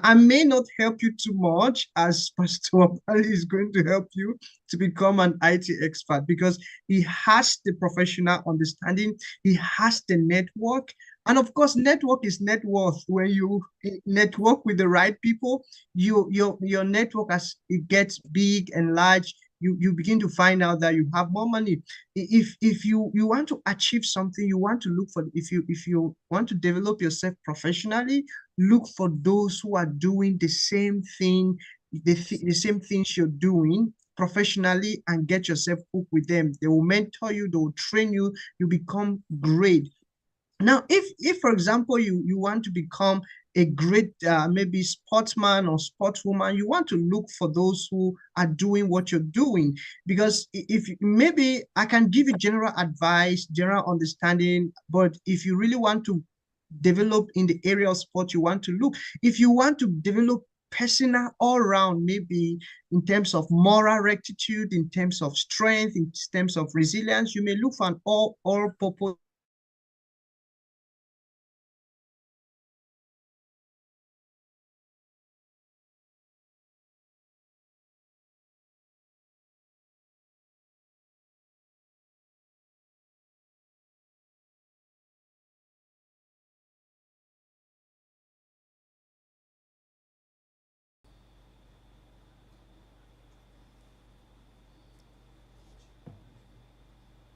I may not help you too much as Pastor Wapali is going to help you to become an IT expert because he has the professional understanding, he has the network. And of course, network is net worth. When you network with the right people, your network, as it gets big and large, you begin to find out that you have more money. If you want to achieve something, you want to look for, if you want to develop yourself professionally, look for those who are doing the same thing, the same things you're doing professionally, and get yourself hooked with them. They will mentor you, they will train you, you become great. Now, if for example, you want to become a great maybe sportsman or sportswoman, you want to look for those who are doing what you're doing. Because if maybe I can give you general advice, general understanding, but if you really want to develop in the area of sport, you want to look, if you want to develop personal all around, maybe in terms of moral rectitude, in terms of strength, in terms of resilience, you may look for an all purpose.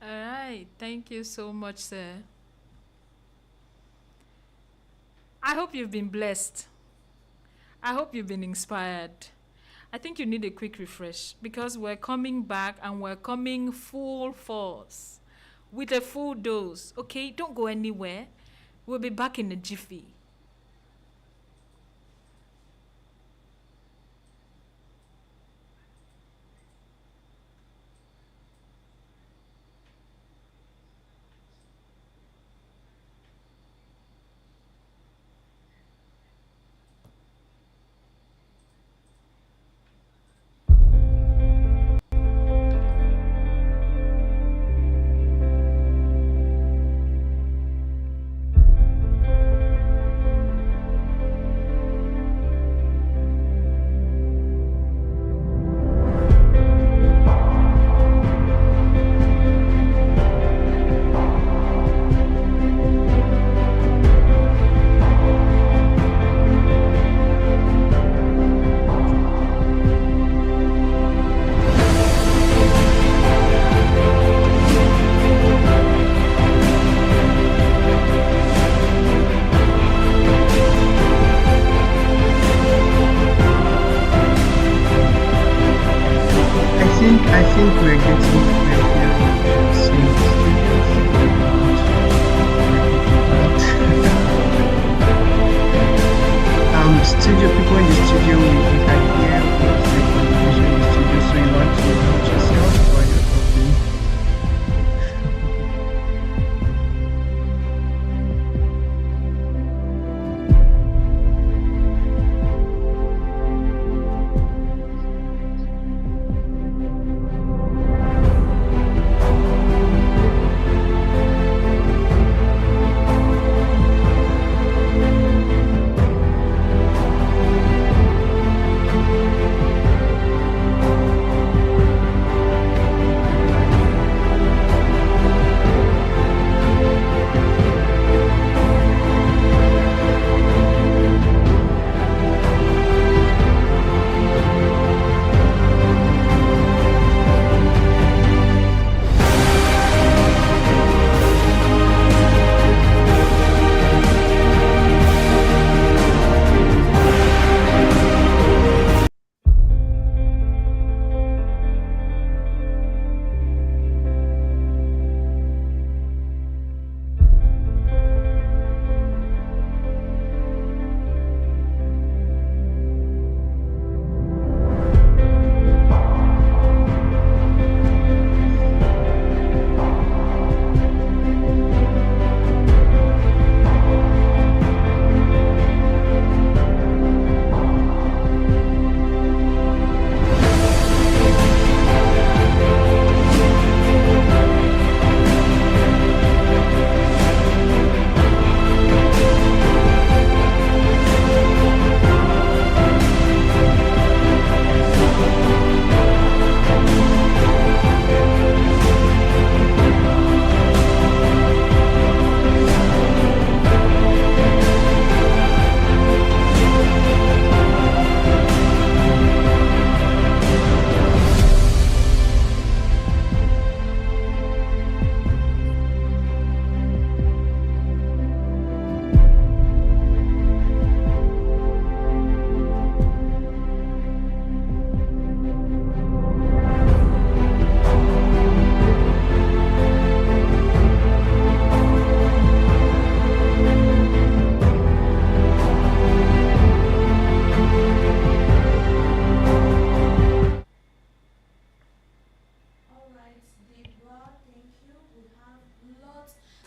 All right. Thank you so much, sir. I hope you've been blessed. I hope you've been inspired. I think you need a quick refresh because we're coming back and we're coming full force with a full dose. Okay, don't go anywhere. We'll be back in a jiffy.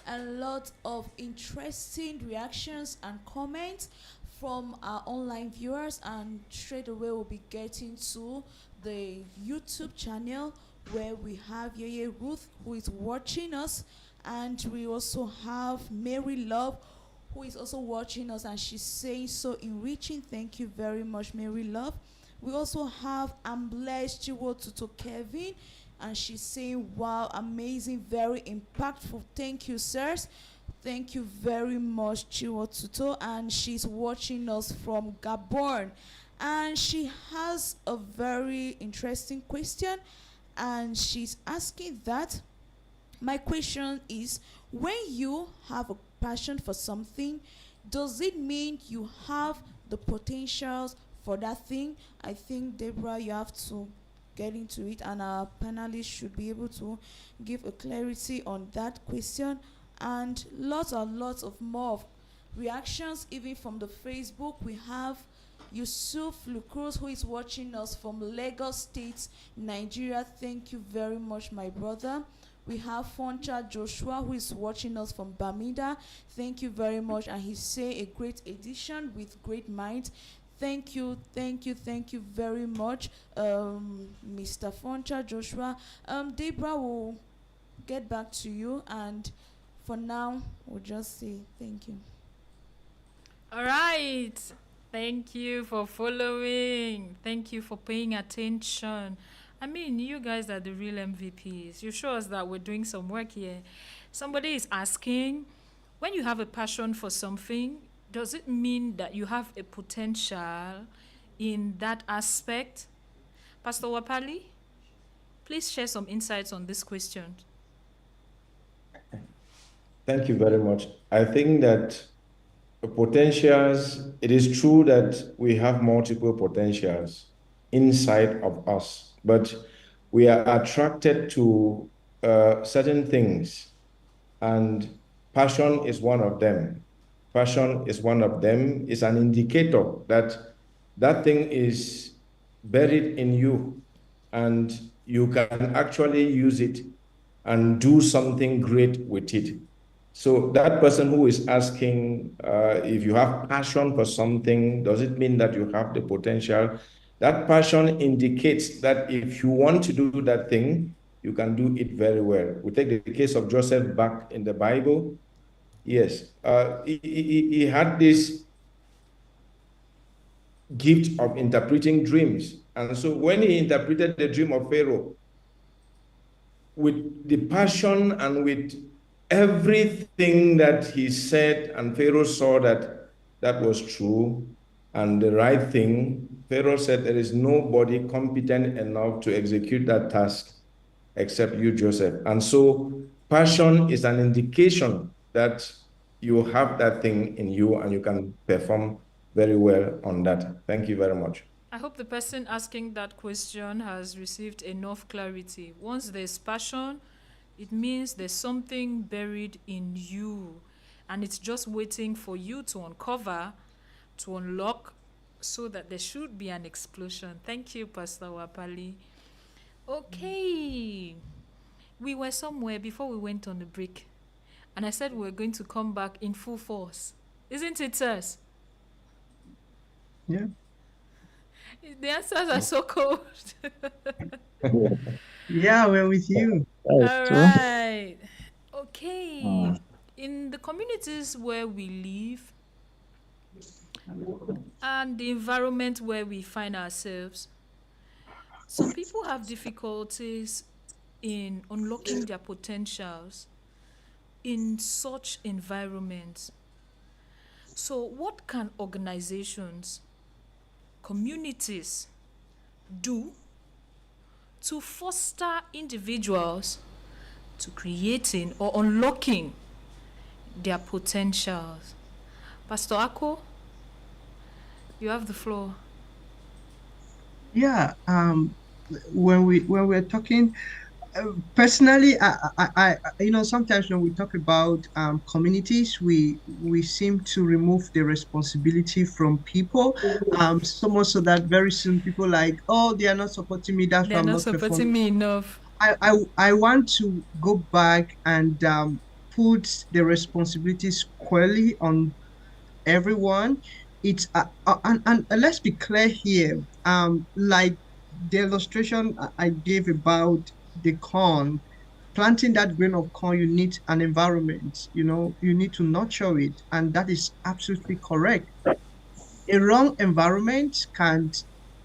a lot of interesting reactions and comments from our online viewers, and straight away we'll be getting to the YouTube channel where we have Yeye Ruth who is watching us, and we also have Mary Love who is also watching us, and she's saying so enriching. Thank you very much, Mary Love. We also have I'm blessed Chiwotuto Kevin, and she's saying wow, amazing, very impactful. Thank you, sirs. Thank you very much, Chiwotuto, and she's watching us from Gabon. And she has a very interesting question, and she's asking that my question is, when you have a passion for something, does it mean you have the potentials for that thing? I think, Deborah, you have to get into it, and our panelists should be able to give a clarity on that question. And lots and lots of more reactions, even from the Facebook. We have Yusuf Lucruz, who is watching us from Lagos State, Nigeria. Thank you very much, my brother. We have Foncha Joshua, who is watching us from Bermuda. Thank you very much. And he say a great edition with great minds. Thank you very much, Mr. Foncha Joshua. Deborah will get back to you, and for now, we'll just say thank you. All right. Thank you for following. Thank you for paying attention. I mean, you guys are the real MVPs. You show us that we're doing some work here. Somebody is asking, when you have a passion for something, does it mean that you have a potential in that aspect? Pastor Wapali, please share some insights on this question. Thank you very much. I think that potentials, it is true that we have multiple potentials inside of us, but we are attracted to certain things, and passion is one of them. Passion is one of them. It's an indicator that that thing is buried in you, and you can actually use it and do something great with it. So that person who is asking if you have passion for something, does it mean that you have the potential? That passion indicates that if you want to do that thing, you can do it very well. We take the case of Joseph back in the Bible. Yes, he had this gift of interpreting dreams. And so when he interpreted the dream of Pharaoh, with the passion and with everything that he said, and Pharaoh saw that that was true and the right thing, Pharaoh said, there is nobody competent enough to execute that task except you, Joseph. And so passion is an indication that you have that thing in you and you can perform very well on that. Thank you very much. I hope the person asking that question has received enough clarity. Once there's passion, it means there's something buried in you, and it's just waiting for you to uncover, to unlock, so that there should be an explosion. Thank you, Pastor Wapali. Okay. We were somewhere before we went on the break, and I said we were going to come back in full force. Isn't it, sirs? Yeah. The answers are so cold. Yeah, we're with you. All right. Okay. In the communities where we live and the environment where we find ourselves, some people have difficulties in unlocking their potentials in such environments. So what can organizations, communities do to foster individuals to creating or unlocking their potentials? Pastor Ako, you have the floor. Yeah, when we're talking, personally, I sometimes when we talk about communities, we seem to remove the responsibility from people. So much so that very soon people like, oh, they are not supporting me. That's why They're I'm not not supporting performing. me enough. I want to go back and puts the responsibilities squarely on everyone. It's and let's be clear here. Like the illustration I gave about the corn, planting that grain of corn, you need an environment. You need to nurture it, and that is absolutely correct. A wrong environment can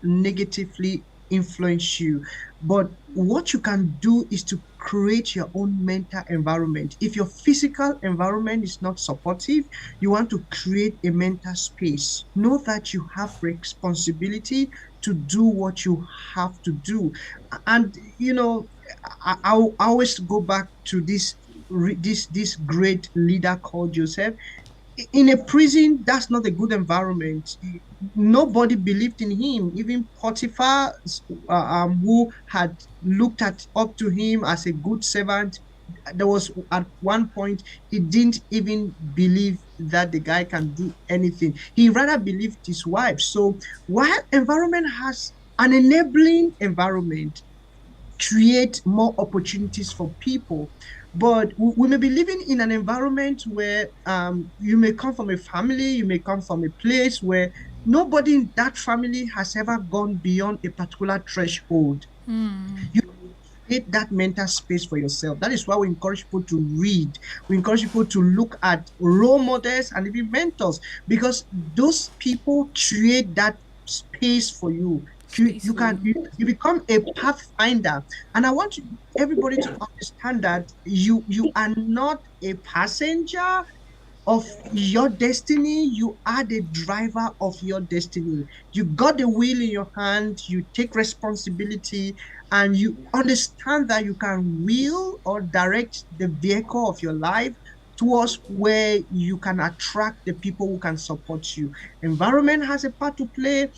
negatively influence you. But what you can do is to create your own mental environment. If your physical environment is not supportive, you want to create a mental space. Know that you have responsibility to do what you have to do. And, I always go back to this great leader called Joseph. In a prison, that's not a good environment. Nobody believed in him. Even Potiphar, who had looked up to him as a good servant, there was at one point he didn't even believe that the guy can do anything. He rather believed his wife. So while environment has an enabling environment, create more opportunities for people. But we may be living in an environment where you may come from a family, you may come from a place where nobody in that family has ever gone beyond a particular threshold. You create that mental space for yourself. That is why we encourage people to read. We encourage people to look at role models and even mentors, because those people create that space for you. You become a pathfinder. And I want everybody to understand that you are not a passenger of your destiny, you are the driver of your destiny. You got the wheel in your hand, you take responsibility, and you understand that you can wheel or direct the vehicle of your life towards where you can attract the people who can support you. Environment has a part to play.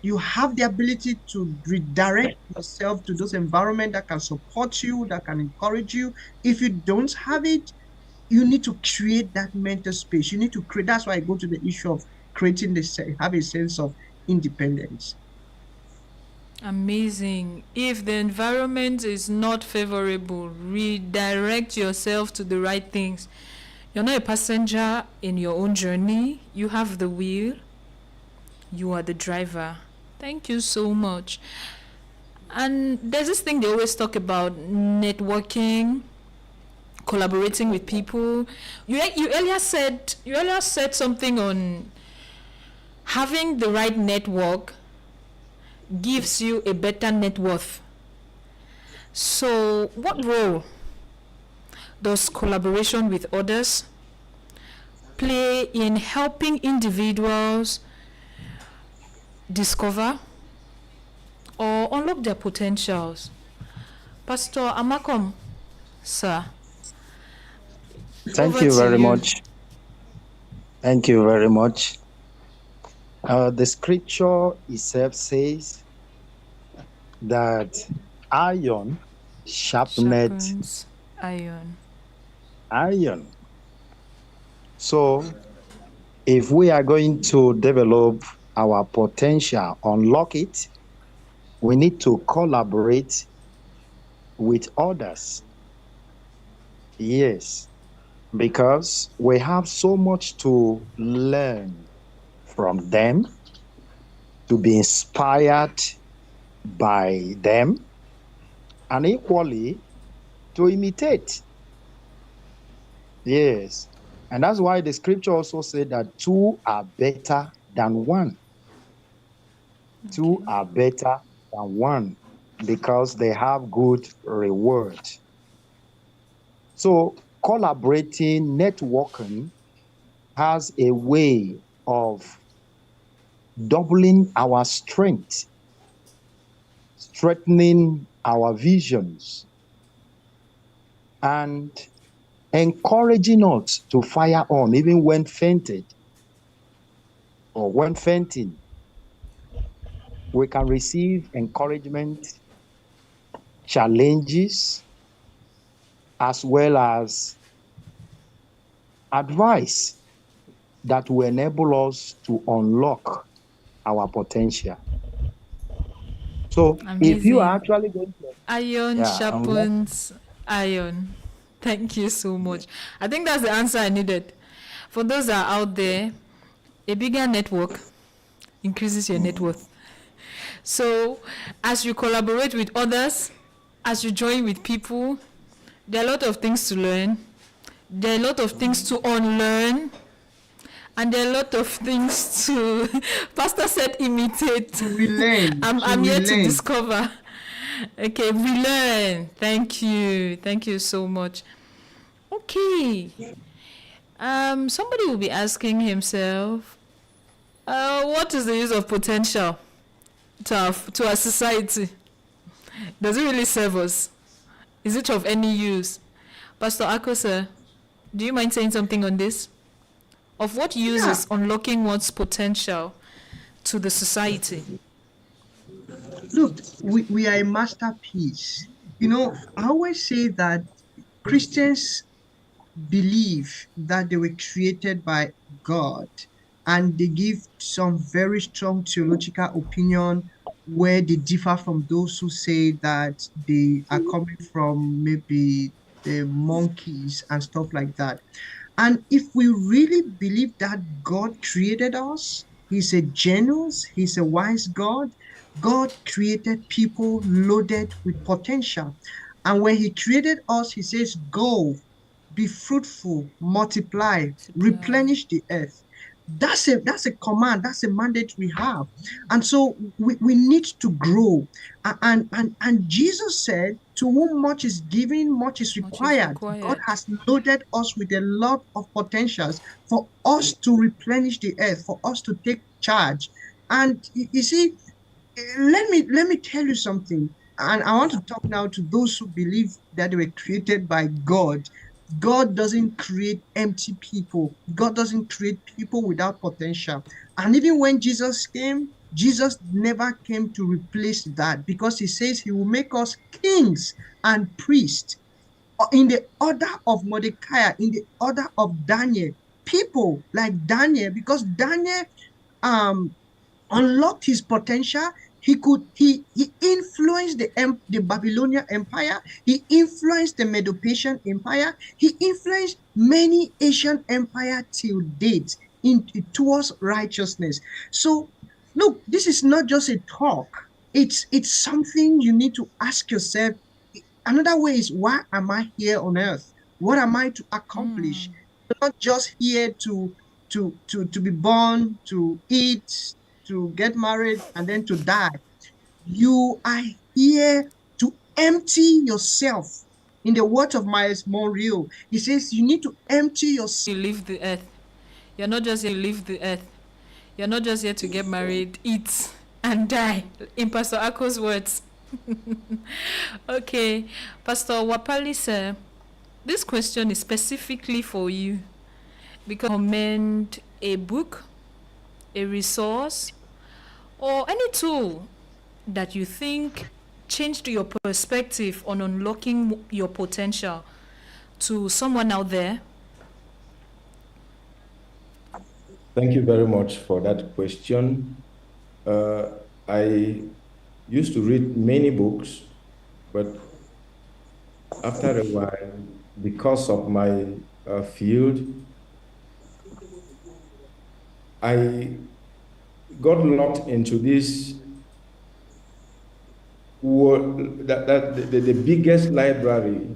You have the ability to redirect yourself to those environments that can support you, that can encourage you. If you don't have it, you need to create that mental space. You need to create. That's why I go to the issue of creating have a sense of independence. Amazing. If the environment is not favorable, redirect yourself to the right things. You're not a passenger in your own journey. You have the wheel. You are the driver. Thank you so much. And there's this thing they always talk about, networking, collaborating with people. You earlier said something on having the right network gives you a better net worth. So what role does collaboration with others play in helping individuals discover or unlock their potentials? Pastor Amakom, sir. Thank you very much. Thank you very much. The scripture itself says that iron sharpens iron. So if we are going to develop our potential, unlock it, we need to collaborate with others. Yes, because we have so much to learn from them, to be inspired by them, and equally to imitate. Yes, and that's why the scripture also said that two are better than one. Okay. Two are better than one because they have good reward. So collaborating, networking has a way of doubling our strength, strengthening our visions, and encouraging us to fire on even when fainted or when fainting. We can receive encouragement, challenges, as well as advice that will enable us to unlock our potential. So amazing. If you are actually going to iron sharpens iron. Thank you so much. I think that's the answer I needed. For those that are out there, a bigger network increases your net worth. So, as you collaborate with others, as you join with people, there are a lot of things to learn. There are a lot of things to unlearn. And there are a lot of things to, Pastor said, imitate. Relearn. I'm here to discover. Okay, relearn. Thank you. Thank you so much. Okay. Somebody will be asking himself, what is the use of potential to our society? Does it really serve us? Is it of any use? Pastor Akose, do you mind saying something on this? Of what use is unlocking one's potential to the society? Look, we are a masterpiece. You know, I always say that Christians believe that they were created by God, and they give some very strong theological opinion where they differ from those who say that they are coming from maybe the monkeys and stuff like that. And if we really believe that God created us, He's a genius, He's a wise God. God created people loaded with potential. And when He created us, He says, go, be fruitful, multiply, replenish the earth. That's a command, that's a mandate we have. And so we need to grow. And Jesus said, to whom much is given, much is required. God has loaded us with a lot of potentials for us to replenish the earth, for us to take charge. And you see, let me tell you something. And I want to talk now to those who believe that they were created by God. God doesn't create empty people. God doesn't create people without potential. And even when Jesus came, Jesus never came to replace that, because He says He will make us kings and priests in the order of Mordecai, in the order of Daniel. People like Daniel, because Daniel unlocked his potential. He influenced the Babylonian Empire. He influenced the Medo-Persian Empire. He influenced many Asian empires till date towards righteousness. So, look, this is not just a talk. It's something you need to ask yourself. Another way is, why am I here on earth? What am I to accomplish? I'm not just here to be born, to eat, to get married, and then to die. You are here to empty yourself. In the words of Miles Monroe, he says you need to empty yourself. You leave the earth. You're not just here to leave the earth. You're not just here to get married, eat, and die, in Pastor Ako's words. Okay, Pastor Wapali sir, this question is specifically for you, because recommend a book, a resource, or any tool that you think changed your perspective on unlocking your potential to someone out there? Thank you very much for that question. I used to read many books, but after a while, because of my field, I got locked into this world, the biggest library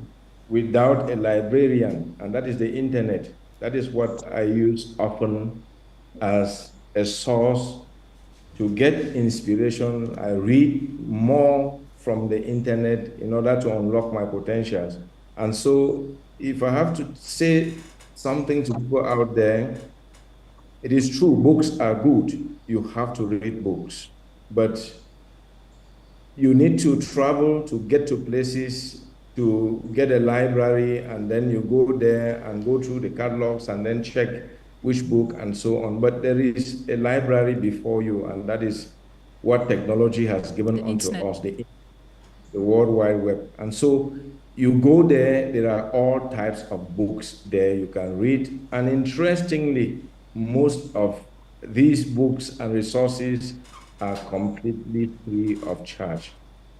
without a librarian, and that is the internet. That is what I use often as a source to get inspiration. I read more from the internet in order to unlock my potentials. And so if I have to say something to people out there, it is true, books are good. You have to read books, but you need to travel to get to places to get a library, and then you go there and go through the catalogs and then check which book and so on. But there is a library before you, and that is what technology has given unto us, the World Wide Web. And so you go there are all types of books there you can read. And interestingly, most of these books and resources are completely free of charge.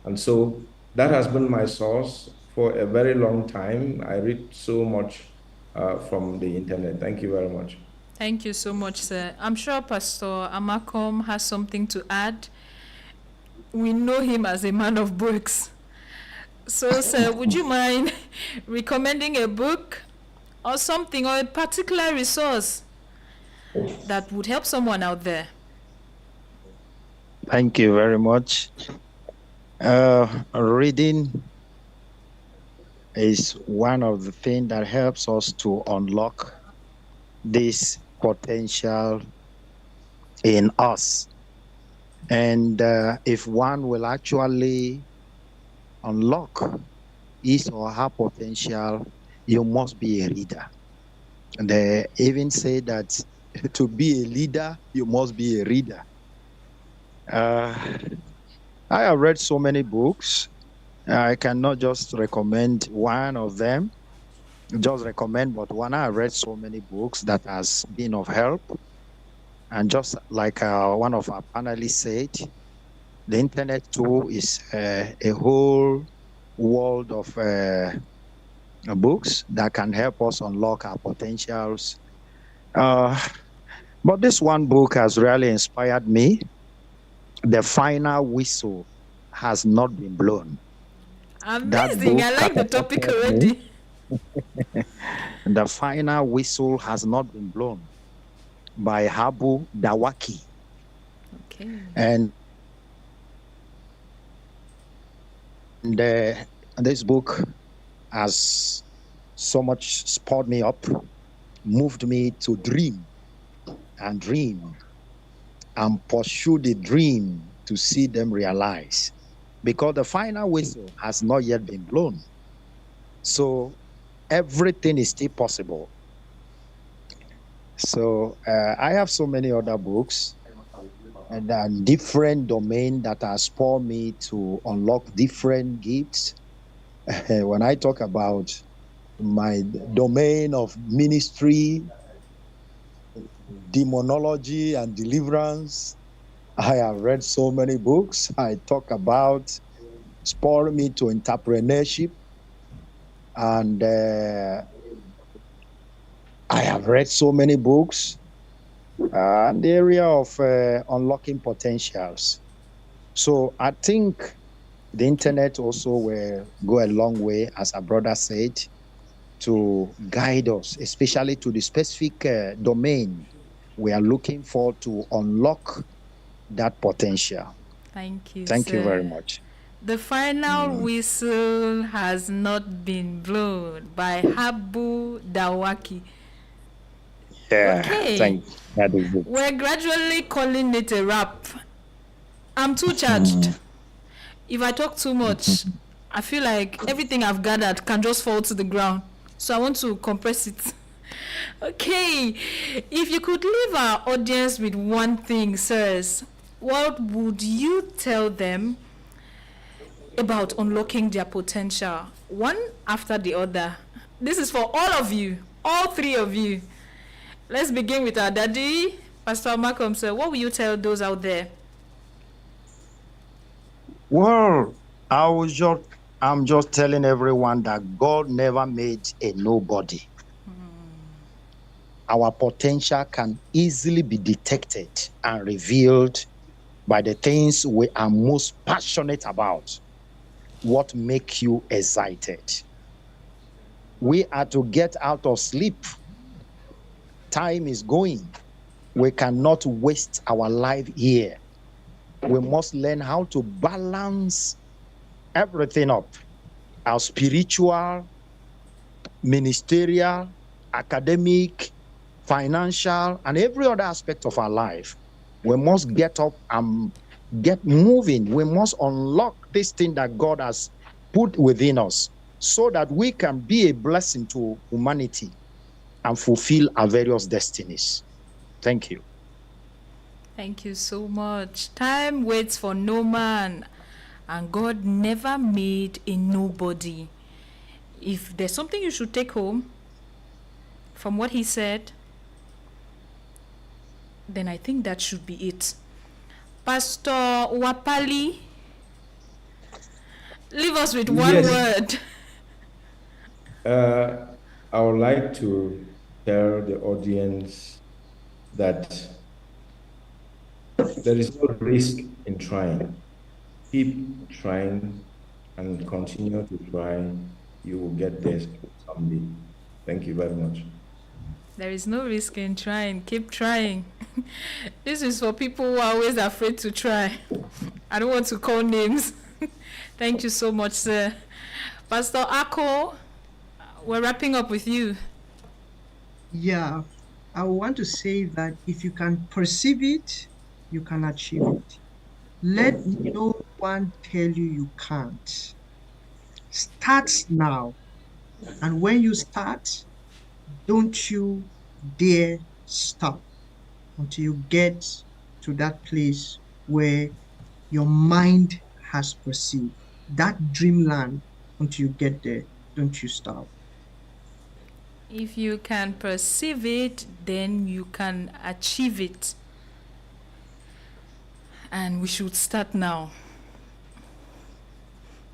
And so that has been my source for a very long time. I read so much from the internet. Thank you very much. Thank you so much, sir. I'm sure Pastor Amakom has something to add. We know him as a man of books. So, sir, would you mind recommending a book or something or a particular resource that would help someone out there? Thank you very much. Reading is one of the things that helps us to unlock this potential in us. And if one will actually unlock his or her potential, you must be a leader. And they even say that to be a leader, you must be a reader. I have read so many books. I cannot just recommend one of them, just recommend but one. I have read so many books that has been of help. And just like one of our panelists said, the internet too is a whole world of books that can help us unlock our potentials. But this one book has really inspired me. The final whistle has not been blown. Amazing. I like the topic already. The final whistle has not been blown by Habu Dawaki. Okay. And this book has so much spurred me up, moved me to dream and pursue the dream to see them realize, because the final whistle has not yet been blown. So everything is still possible. So I have so many other books and different domains that have spurred me to unlock different gifts. When I talk about my domain of ministry, demonology and deliverance, I have read so many books. I talk about spurring me to entrepreneurship, and I have read so many books in the area of unlocking potentials. So I think the internet also will go a long way, as our brother said, to guide us, especially to the specific domain we are looking for to unlock that potential. Thank you. Thank you sir. very much. The final whistle has not been blown by Habu Dawaki. Yeah, Okay. that is it. We're gradually calling it a wrap. I'm too charged. If I talk too much, I feel like everything I've gathered can just fall to the ground. So I want to compress it. Okay. If you could leave our audience with one thing, sirs, what would you tell them about unlocking their potential? One after the other. This is for all of you, all three of you. Let's begin with our daddy, Pastor Malcolm, sir. What will you tell those out there? Well, I'm just telling everyone that God never made a nobody. Our potential can easily be detected and revealed by the things we are most passionate about. What makes you excited? We are to get out of sleep. Time is going. We cannot waste our life here. We must learn how to balance everything up. Our spiritual, ministerial, academic, financial, and every other aspect of our life. We must get up and get moving. We must unlock this thing that God has put within us so that we can be a blessing to humanity and fulfill our various destinies. Thank you. Thank you so much. Time waits for no man, and God never made a nobody. If there's something you should take home from what he said, then I think that should be it. Pastor Wapali, leave us with one Yes. word. I would like to tell the audience that there is no risk in trying. Keep trying and continue to try. You will get there someday. Thank you very much. There is no risk in trying. Keep trying. This is for people who are always afraid to try. I don't want to call names. Thank you so much, sir. Pastor Ako, we're wrapping up with you. Yeah, I want to say that if you can perceive it, you can achieve it. Let no one tell you can't. Start now. And when you start, don't you dare stop until you get to that place where your mind has perceived that dreamland. Until you get there, don't you stop. If you can perceive it, then you can achieve it. And we should start now.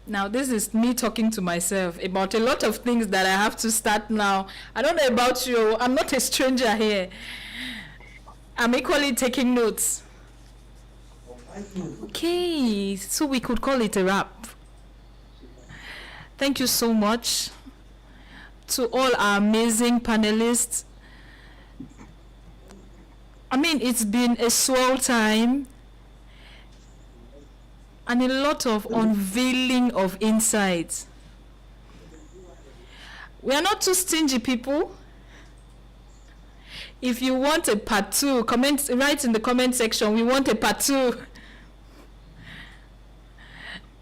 Now, this is me talking to myself about a lot of things that I have to start now. I don't know about you. I'm not a stranger here. I'm equally taking notes. Okay, so we could call it a wrap. Thank you so much to all our amazing panelists. I mean, it's been a swell time and a lot of unveiling of insights. We are not too stingy people. If you want a part 2, write in the comment section, we want a part 2.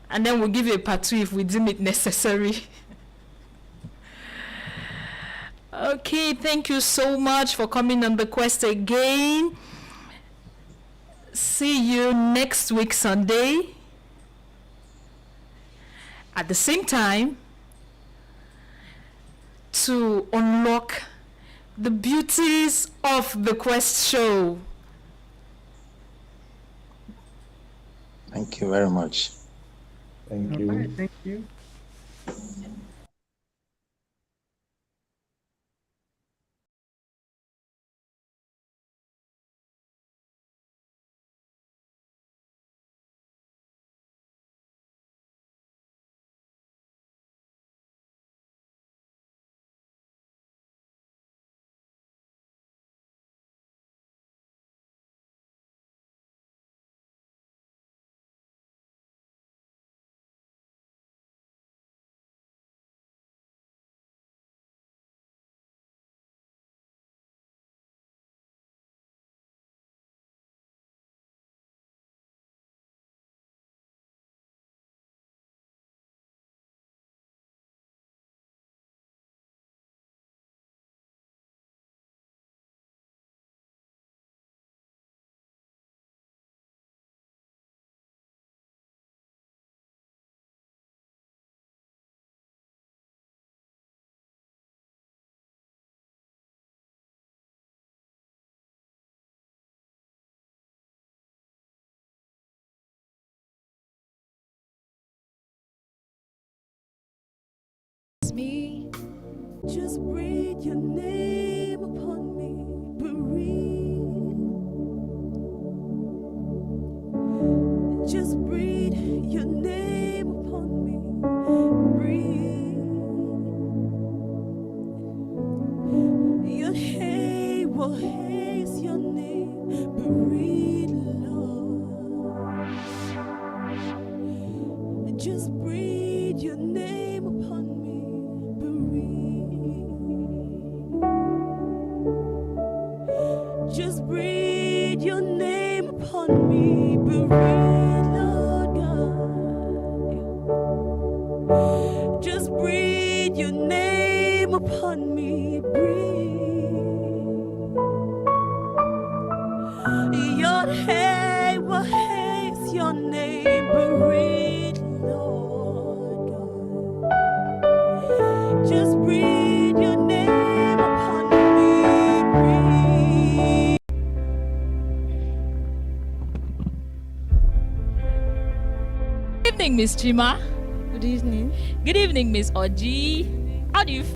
And then we'll give you a part 2 if we deem it necessary. Okay, thank you so much for coming on the quest again. See you next week, Sunday, at the same time, to unlock the beauties of the Quest Show. Thank you very much. Thank you. Right, thank you. Me, just breathe your name upon me, breathe. Just breathe your name upon me, breathe. Your hay will haze your name, breathe, Lord. Just breathe your name upon me. Just breathe your name upon me, breathe, Lord God. Just breathe your name upon me, breathe. Your hay will haze your name, breathe, Lord God. Just breathe your name upon me, breathe. Good evening, Miss Chima. Good evening. Good evening, Miss Oji. How do you